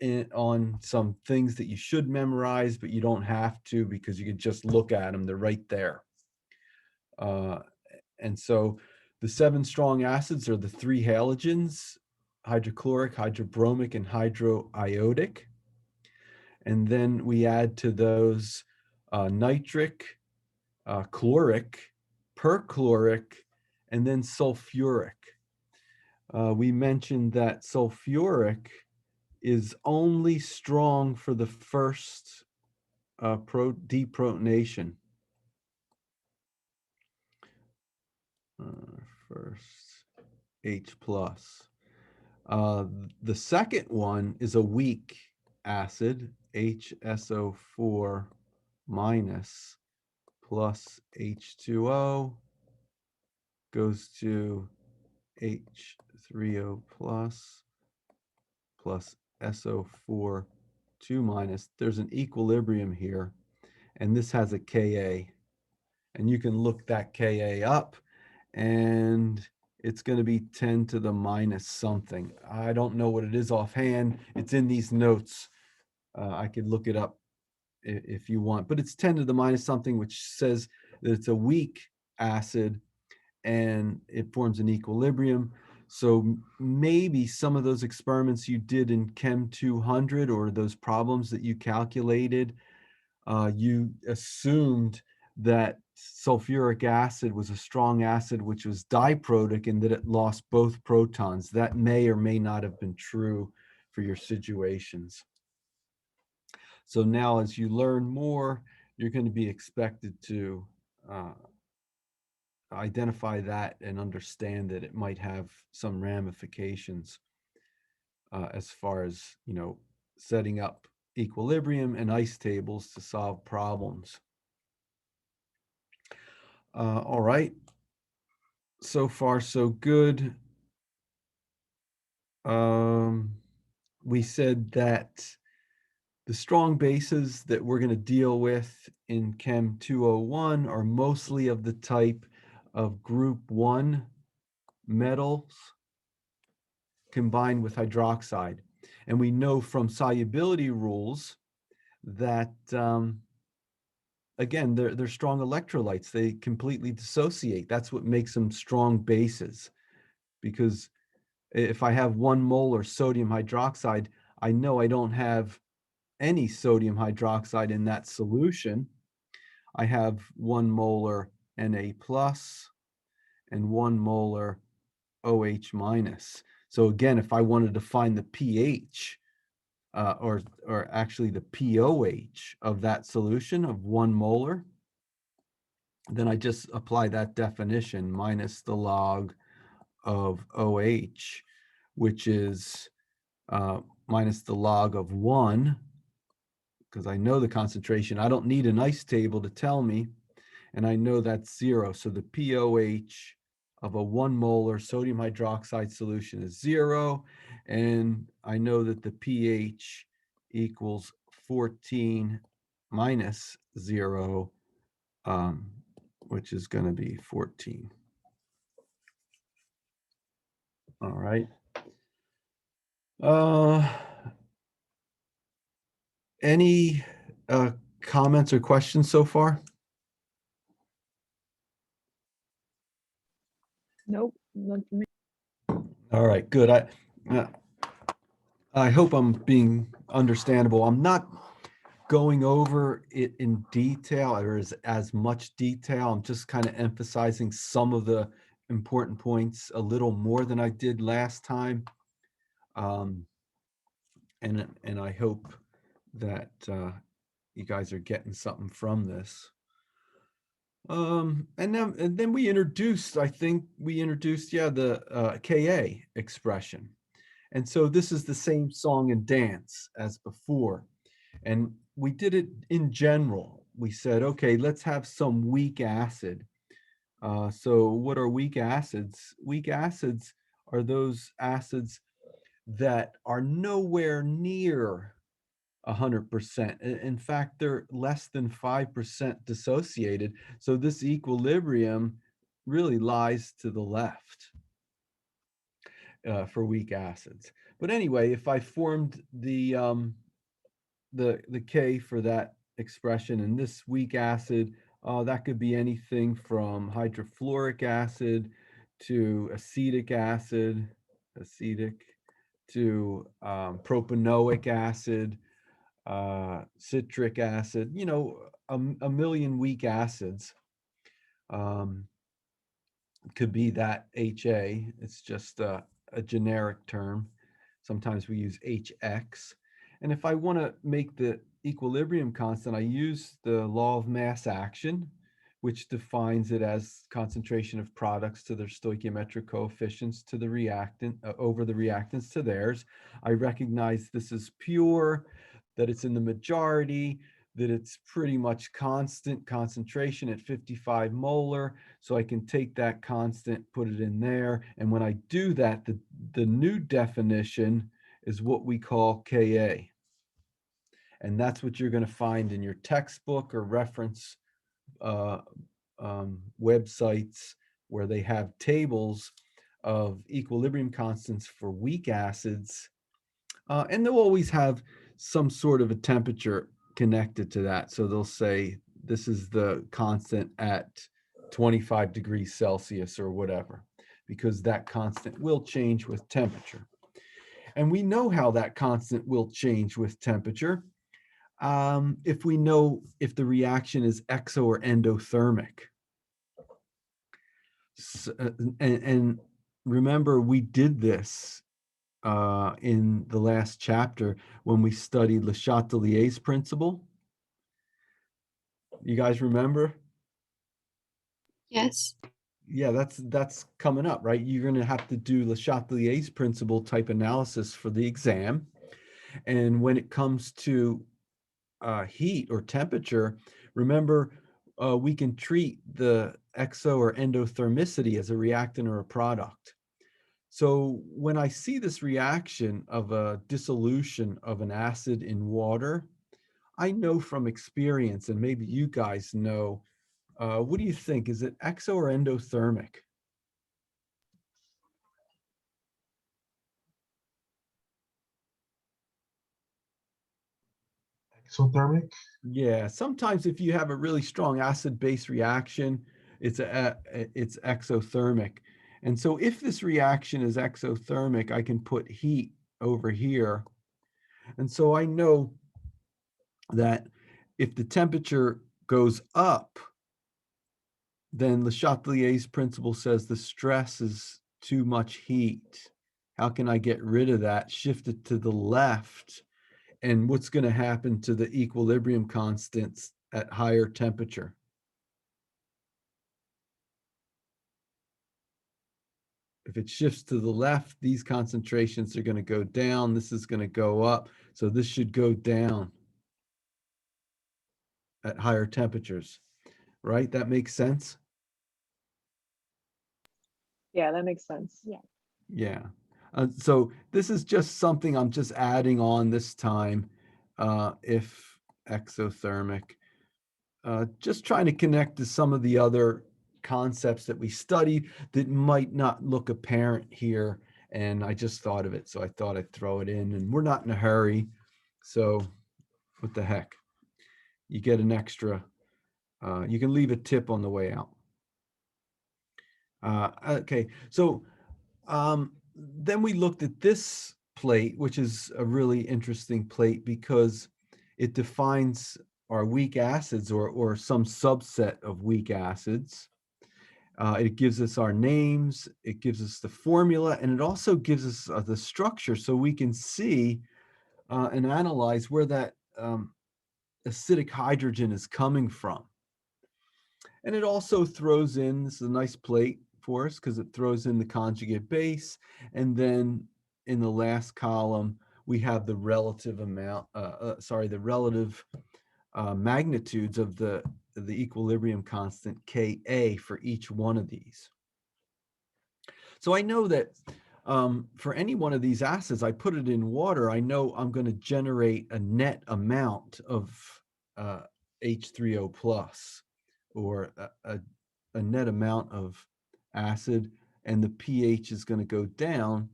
in on some things that you should memorize, but you don't have to because you can just look at them. They're right there. And so the 7 strong acids are the 3 halogens: hydrochloric, hydrobromic, and hydroiodic. And then we add to those nitric, chloric, perchloric, and then sulfuric. We mentioned that sulfuric is only strong for the first deprotonation. First H plus. The second one is a weak acid, HSO4 minus plus H2O goes to H3O plus SO4 2 minus. There's an equilibrium here, and this has a Ka, and you can look that Ka up, and it's going to be 10 to the minus something. I don't know what it is offhand. It's in these notes. I could look it up if you want, but it's 10 to the minus something, which says that it's a weak acid and it forms an equilibrium. So maybe some of those experiments you did in Chem 200 or those problems that you calculated, you assumed that sulfuric acid was a strong acid which was diprotic and that it lost both protons. That may or may not have been true for your situations. So now as you learn more, you're going to be expected to identify that and understand that it might have some ramifications as far as, setting up equilibrium and ice tables to solve problems. All right. So far, so good. We said that the strong bases that we're going to deal with in Chem 201 are mostly of the type of group 1 metals combined with hydroxide. And we know from solubility rules that, again, they're strong electrolytes. They completely dissociate. That's what makes them strong bases. Because if I have 1 molar sodium hydroxide, I know I don't have any sodium hydroxide in that solution. I have 1 molar Na plus and 1 molar OH minus. So again, if I wanted to find the pH or actually the POH of that solution of 1 molar, then I just apply that definition minus the log of OH, which is minus the log of 1 because I know the concentration. I don't need a nice table to tell me, and I know that's 0. So the pOH of a 1 molar sodium hydroxide solution is 0, and I know that the pH equals 14 minus 0, which is going to be 14. All right. Any comments or questions so far? Nope, not for me. All right, good. I hope I'm being understandable. I'm not going over it in detail or as much detail. I'm just kind of emphasizing some of the important points a little more than I did last time. And I hope that you guys are getting something from this. And then we introduced, I think we introduced, the Ka expression. And so this is the same song and dance as before. And we did it in general. We said, okay, let's have some weak acid. So what are weak acids? Weak acids are those acids that are nowhere near 100%. In fact, they're less than 5% dissociated. So this equilibrium really lies to the left for weak acids. But anyway, if I formed the K for that expression in this weak acid, that could be anything from hydrofluoric acid to acetic acid, to propanoic acid, citric acid, a million weak acids. Could be that HA. It's just a generic term. Sometimes we use HX. And if I want to make the equilibrium constant, I use the law of mass action, which defines it as concentration of products to their stoichiometric coefficients to the reactant over the reactants to theirs. I recognize this is pure, that it's in the majority, that it's pretty much constant concentration at 55 molar. So I can take that constant, put it in there. And when I do that, the new definition is what we call Ka. And that's what you're going to find in your textbook or reference websites where they have tables of equilibrium constants for weak acids. And they'll always have some sort of a temperature connected to that. So they'll say this is the constant at 25 degrees Celsius or whatever, because that constant will change with temperature. And we know how that constant will change with temperature if we know if the reaction is exo or endothermic. So, and remember, we did this in the last chapter when we studied Le Chatelier's principle. You guys remember? Yes. Yeah, that's coming up, right? You're going to have to do Le Chatelier's principle type analysis for the exam. And when it comes to heat or temperature, remember, we can treat the exo or endothermicity as a reactant or a product. So when I see this reaction of a dissolution of an acid in water, I know from experience, and maybe you guys know, what do you think? Is it exo or endothermic? Exothermic? Yeah, sometimes if you have a really strong acid-base reaction, it's exothermic. And so if this reaction is exothermic, I can put heat over here. And so I know that if the temperature goes up, then Le Chatelier's principle says the stress is too much heat. How can I get rid of that? Shift it to the left. And what's going to happen to the equilibrium constants at higher temperature? If it shifts to the left, these concentrations are going to go down. This is going to go up. So this should go down. at higher temperatures, right? That makes sense? Yeah, that makes sense. Yeah. Yeah. So this is just something I'm just adding on this time, if exothermic. Just trying to connect to some of the other concepts that we studied that might not look apparent here. And I just thought of it, so I thought I'd throw it in. And we're not in a hurry, so what the heck? You get an extra, you can leave a tip on the way out. Okay, so then we looked at this plate, which is a really interesting plate because it defines our weak acids or some subset of weak acids. It gives us our names, it gives us the formula, and it also gives us the structure so we can see and analyze where that acidic hydrogen is coming from. And it also throws in, this is a nice plate for us because it throws in the conjugate base. And then in the last column, we have the relative amount, the relative magnitudes of the equilibrium constant Ka for each one of these. So I know that for any one of these acids, I put it in water, I know I'm going to generate a net amount of H3O plus, or a net amount of acid, and the pH is going to go down.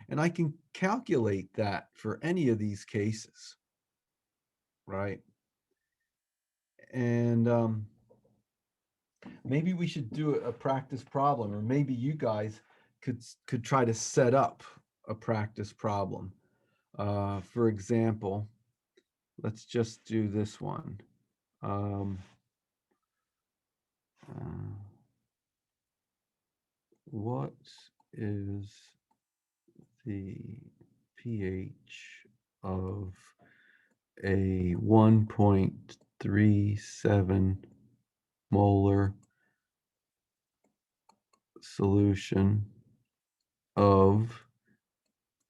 And I can calculate that for any of these cases, right? And maybe we should do a practice problem, or maybe you guys could try to set up a practice problem. For example, let's just do this one. What is the pH of a 1.37 molar solution of,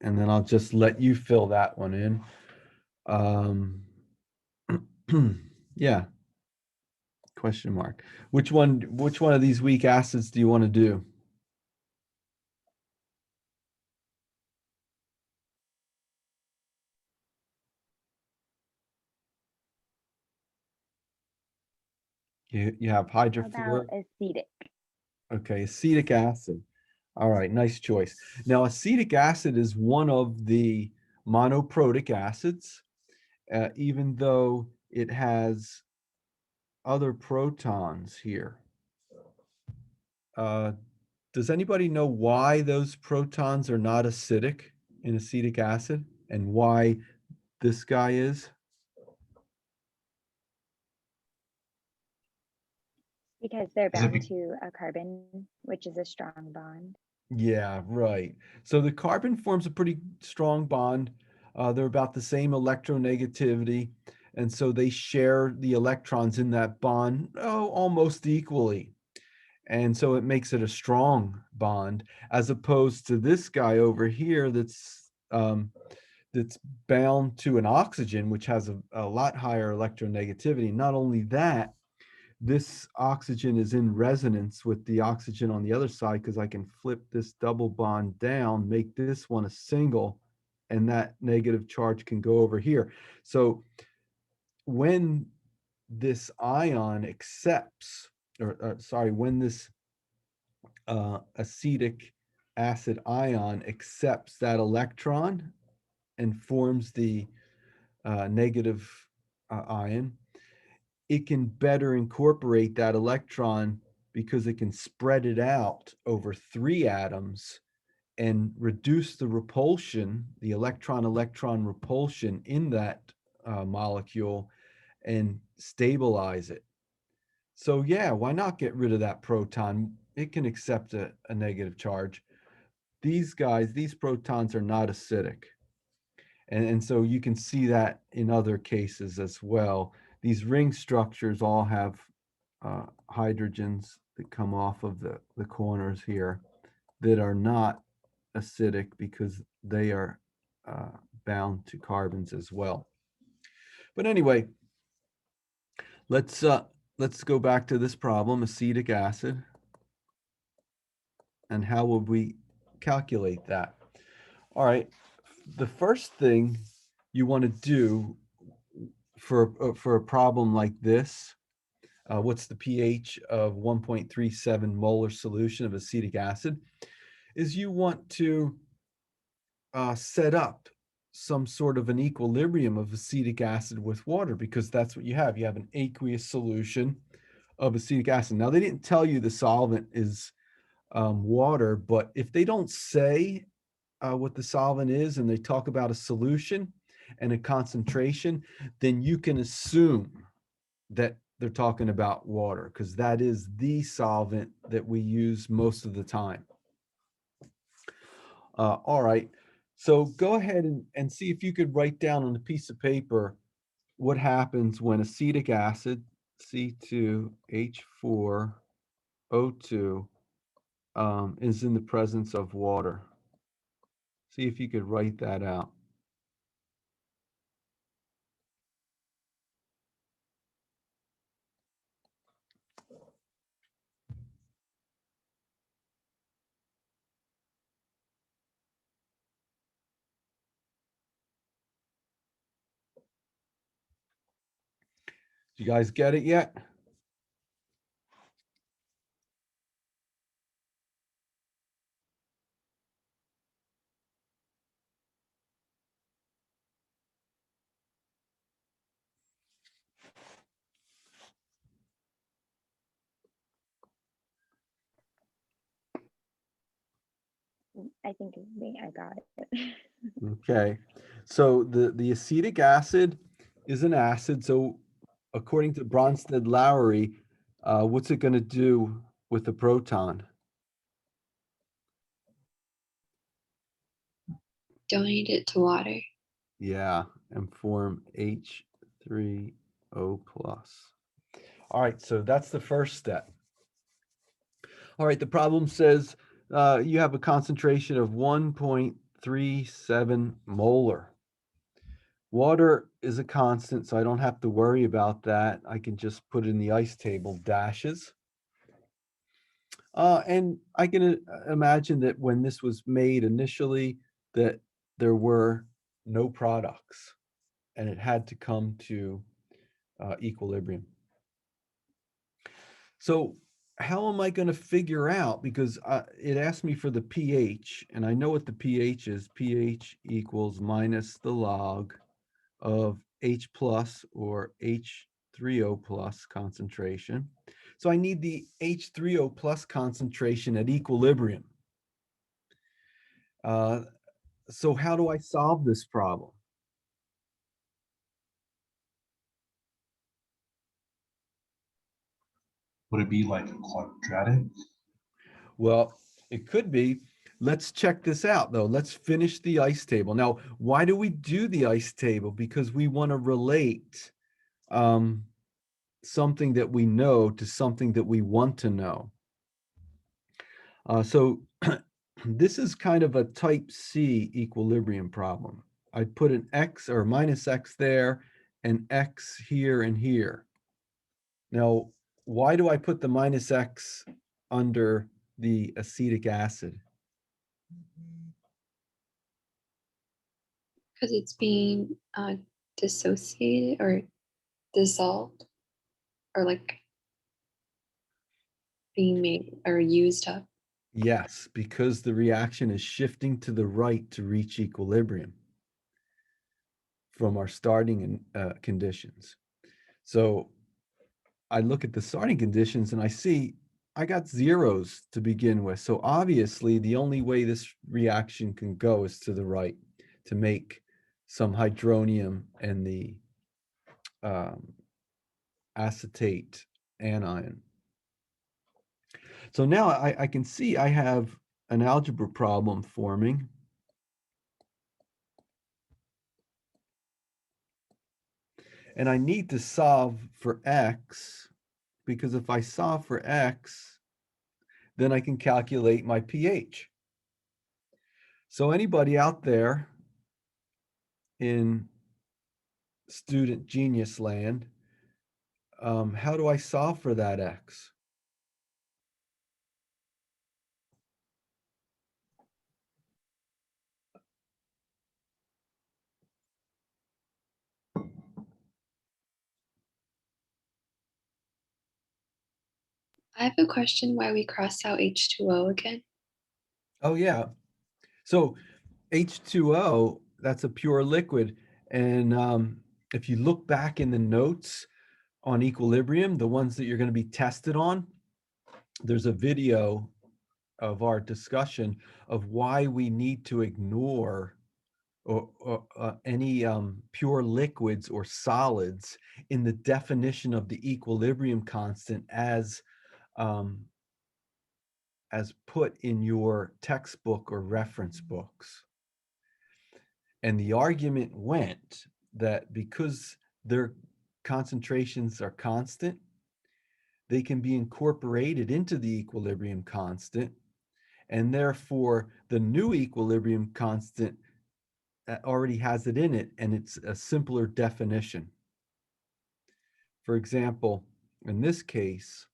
and then I'll just let you fill that one in. Yeah, question mark. Which one of these weak acids do you want to do? You have How hydrofluoric. about acetic? Okay, acetic acid. All right, nice choice. Now, acetic acid is one of the monoprotic acids, even though it has other protons here. Does anybody know why those protons are not acidic in acetic acid and why this guy is? Because they're Is it bound to a carbon, which is a strong bond. Yeah, right. So the carbon forms a pretty strong bond. They're about the same electronegativity. And so they share the electrons in that bond, almost equally. And so it makes it a strong bond, as opposed to this guy over here that's bound to an oxygen, which has a lot higher electronegativity. Not only that, this oxygen is in resonance with the oxygen on the other side, because I can flip this double bond down, make this one a single, and that negative charge can go over here. So when this ion accepts, when this acetic acid ion accepts that electron and forms the negative ion, it can better incorporate that electron because it can spread it out over 3 atoms and reduce the repulsion, the electron-electron repulsion in that molecule, and stabilize it. So yeah, why not get rid of that proton? It can accept a negative charge. These guys, these protons are not acidic. And so you can see that in other cases as well. These ring structures all have hydrogens that come off of the corners here that are not acidic because they are bound to carbons as well. But anyway, Let's go back to this problem, acetic acid. And how would we calculate that? All right, the first thing you want to do for a problem like this, what's the pH of 1.37 molar solution of acetic acid, is you want to set up some sort of an equilibrium of acetic acid with water, because that's what you have. You have an aqueous solution of acetic acid. Now, they didn't tell you the solvent is water, but if they don't say what the solvent is and they talk about a solution and a concentration, then you can assume that they're talking about water, because that is the solvent that we use most of the time. All right, so go ahead and see if you could write down on a piece of paper what happens when acetic acid, C2H4O2, is in the presence of water. See if you could write that out. Do you guys get it yet? I think I got it. Okay, so the acetic acid is an acid. So according to Bronsted-Lowry, what's it going to do with the proton? Donate it to water. Yeah, and form H3O plus. All right, so that's the first step. All right, the problem says you have a concentration of 1.37 molar. Water is a constant, so I don't have to worry about that. I can just put in the ice table dashes. And I can imagine that when this was made initially, that there were no products and it had to come to equilibrium. So how am I going to figure out, because it asked me for the pH, and I know what the pH is. pH equals minus the log of H plus or H3O plus concentration. So I need the H3O plus concentration at equilibrium. So how do I solve this problem? Would it be like a quadratic? Well, it could be. Let's check this out, though. Let's finish the ice table. Now, why do we do the ice table? Because we want to relate something that we know to something that we want to know. So this is kind of a type C equilibrium problem. I'd put an X or minus X there and X here and here. Now, why do I put the minus X under the acetic acid? Because it's being dissociated or dissolved or like being made or used up. Yes, because the reaction is shifting to the right to reach equilibrium from our starting conditions. So I look at the starting conditions and I see I got zeros to begin with. So obviously the only way this reaction can go is to the right to make some hydronium and the acetate anion. So now I can see I have an algebra problem forming. And I need to solve for X, because if I solve for X, then I can calculate my pH. So anybody out there in student genius land how do I solve for that x? I have a question why we crossed out H2O again. Oh, yeah. So H2O, that's a pure liquid. And if you look back in the notes on equilibrium, the ones that you're going to be tested on, there's a video of our discussion of why we need to ignore any pure liquids or solids in the definition of the equilibrium constant as put in your textbook or reference books. And the argument went that because their concentrations are constant, they can be incorporated into the equilibrium constant, and therefore the new equilibrium constant already has it in it, and it's a simpler definition. For example, in this case,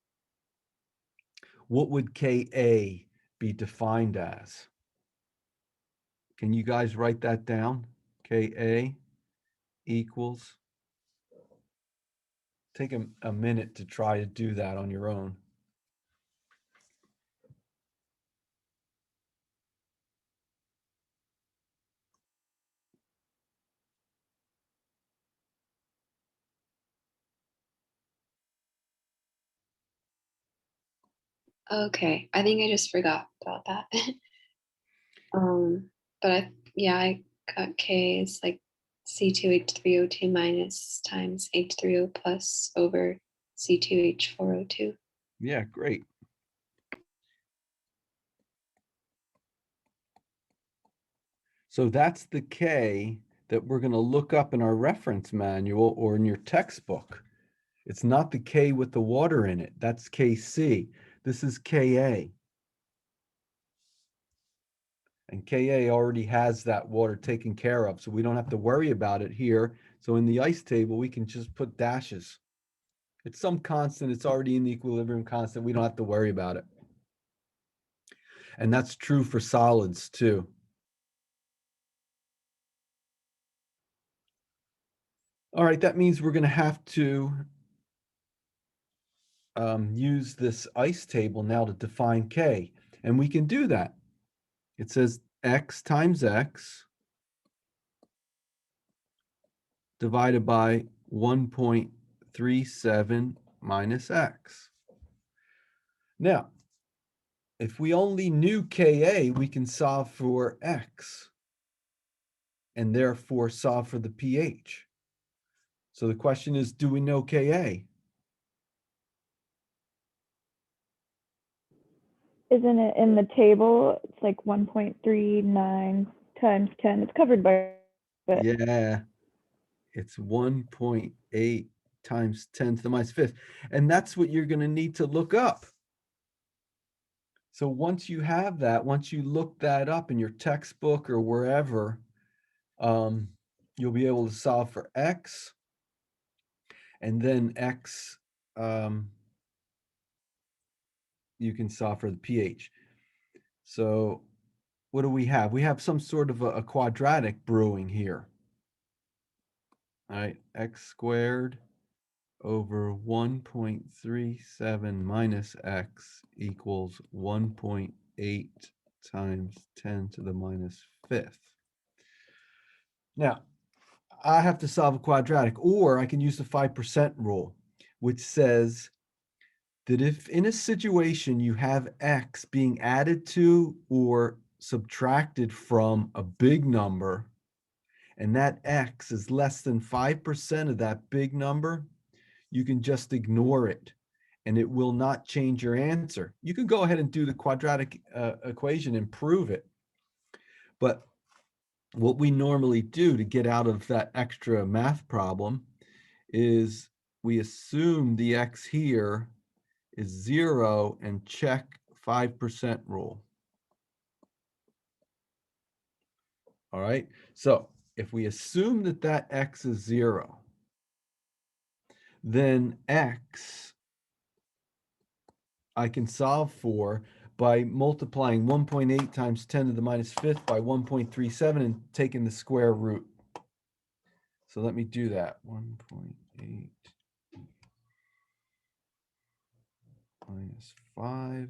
what would Ka be defined as? Can you guys write that down? Ka equals. Take a minute to try to do that on your own. Okay, I think I just forgot about that. But I got K is like C2H3O2 minus times H3O plus over C2H4O2. Yeah, great. So that's the K that we're going to look up in our reference manual or in your textbook. It's not the K with the water in it. That's Kc. This is Ka. And Ka already has that water taken care of, so we don't have to worry about it here. So in the ice table, we can just put dashes. It's some constant. It's already in the equilibrium constant. We don't have to worry about it. And that's true for solids too. All right, that means we're going to have to use this ice table now to define K. And we can do that. It says x times x divided by 1.37 minus x. Now, if we only knew Ka, we can solve for x and therefore solve for the pH. So the question is, do we know Ka? Isn't it in the table? It's like 1.39 times 10. It's covered by it. Yeah, it's 1.8 times 10 to the minus fifth. And that's what you're going to need to look up. So once you have that, once you look that up in your textbook or wherever, you'll be able to solve for x, and then x, you can solve for the pH. So what do we have? We have some sort of a quadratic brewing here. All right, x squared over 1.37 minus x equals 1.8 times 10 to the minus fifth. Now, I have to solve a quadratic, or I can use the 5% rule, which says that if in a situation you have x being added to or subtracted from a big number, and that x is less than 5% of that big number, you can just ignore it and it will not change your answer. You can go ahead and do the quadratic equation and prove it. But what we normally do to get out of that extra math problem is we assume the x here is 0 and check 5% rule. All right, so if we assume that that x is 0, then x I can solve for by multiplying 1.8 times 10 to the minus fifth by 1.37 and taking the square root. So let me do that. 1.8 minus 5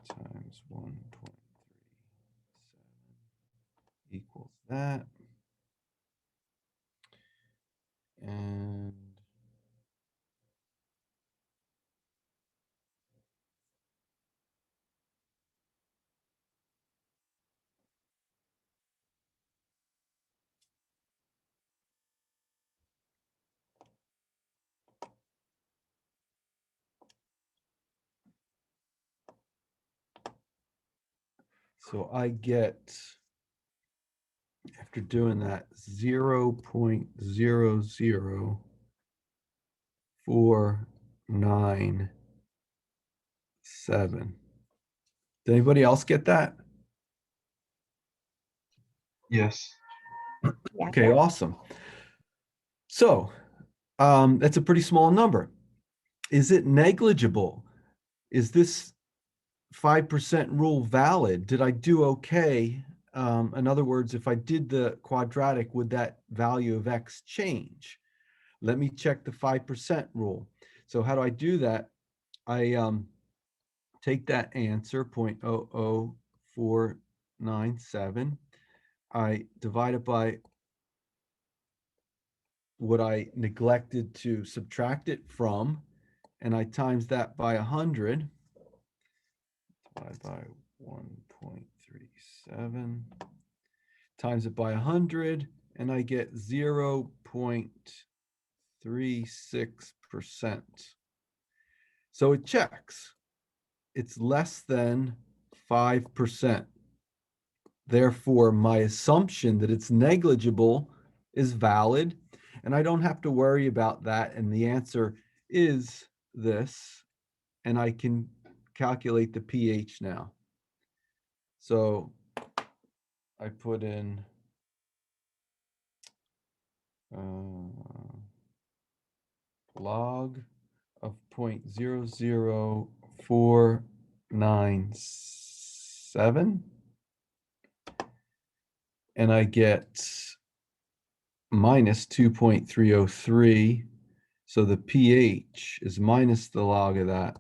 times 1.37 equals that. And so I get, after doing that, 0.00497. Did anybody else get that? Yes. Yeah. Okay, awesome. So that's a pretty small number. Is it negligible? Is this 5% rule valid? Did I do okay? In other words, if I did the quadratic, would that value of x change? Let me check the 5% rule. So how do I do that? I take that answer, 0.00497. I divide it by what I neglected to subtract it from, and I times that by 100, divide by 1.37, times it by 100, and I get 0.36%. So it checks. It's less than 5%. Therefore, my assumption that it's negligible is valid, and I don't have to worry about that. And the answer is this, and I can calculate the pH now. So I put in log of 0.00497, and I get minus 2.303. So the pH is minus the log of that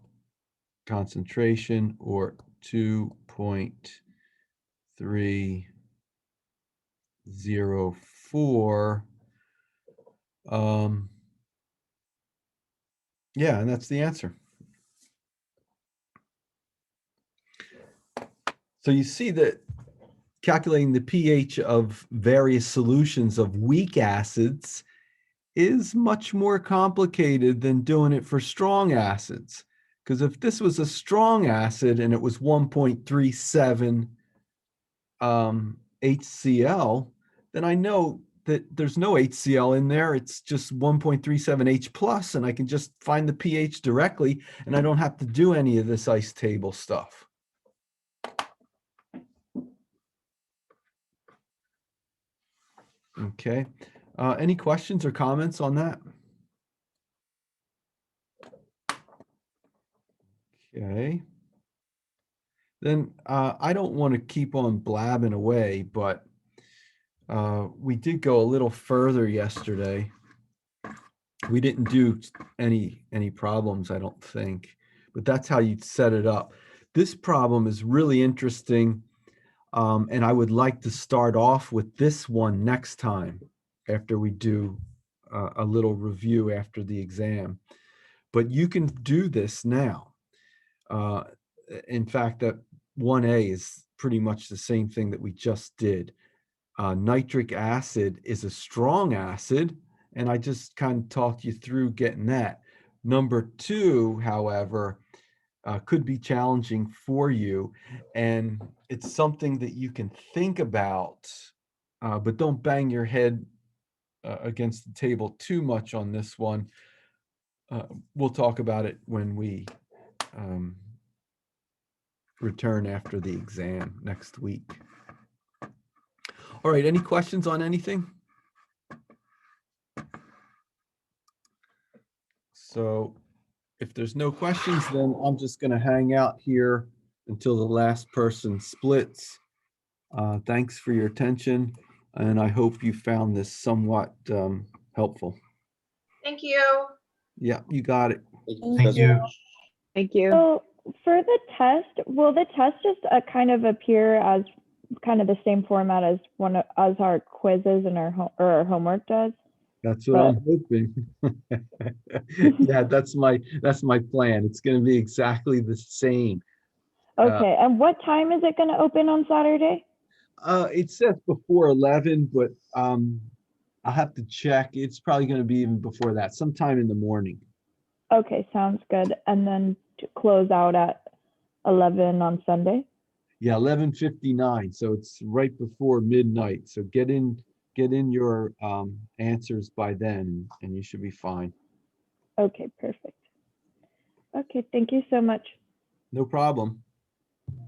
concentration, or 2.304. Yeah, and that's the answer. So you see that calculating the pH of various solutions of weak acids is much more complicated than doing it for strong acids. Because if this was a strong acid and it was 1.37 HCl, then I know that there's no HCl in there. It's just 1.37 H plus, and I can just find the pH directly, and I don't have to do any of this ice table stuff. Okay. Any questions or comments on that? Okay. Then I don't want to keep on blabbing away, but we did go a little further yesterday. We didn't do any problems, I don't think, but that's how you'd set it up. This problem is really interesting, and I would like to start off with this one next time after we do a little review after the exam. But you can do this now. In fact, that 1A is pretty much the same thing that we just did. Nitric acid is a strong acid, and I just kind of talked you through getting that. Number 2, however, could be challenging for you, and it's something that you can think about, but don't bang your head against the table too much on this one. We'll talk about it when we return after the exam next week. All right, any questions on anything? So if there's no questions, then I'm just going to hang out here until the last person splits. Thanks for your attention, and I hope you found this somewhat helpful. Thank you. Yeah, you got it. Thank you. Thank you. So for the test, will the test just kind of appear as kind of the same format as as our quizzes and our homework does? That's what I'm hoping. Yeah, that's my plan. It's going to be exactly the same. Okay, and what time is it going to open on Saturday? It says before 11, but I'll have to check. It's probably going to be even before that, sometime in the morning. Okay, sounds good. And then to close out at 11 on Sunday? Yeah, 11:59. So it's right before midnight. So get in your answers by then, and you should be fine. Okay, perfect. Okay, thank you so much. No problem.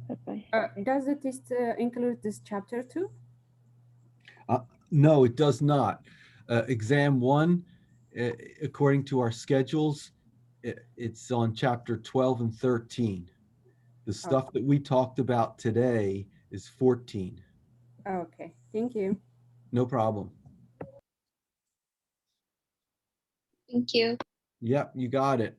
Bye-bye. Does the test include this chapter too? No, it does not. Exam 1, according to our schedules, it's on chapter 12 and 13. The stuff that we talked about today is 14. Okay, thank you. No problem. Thank you. Yep, you got it.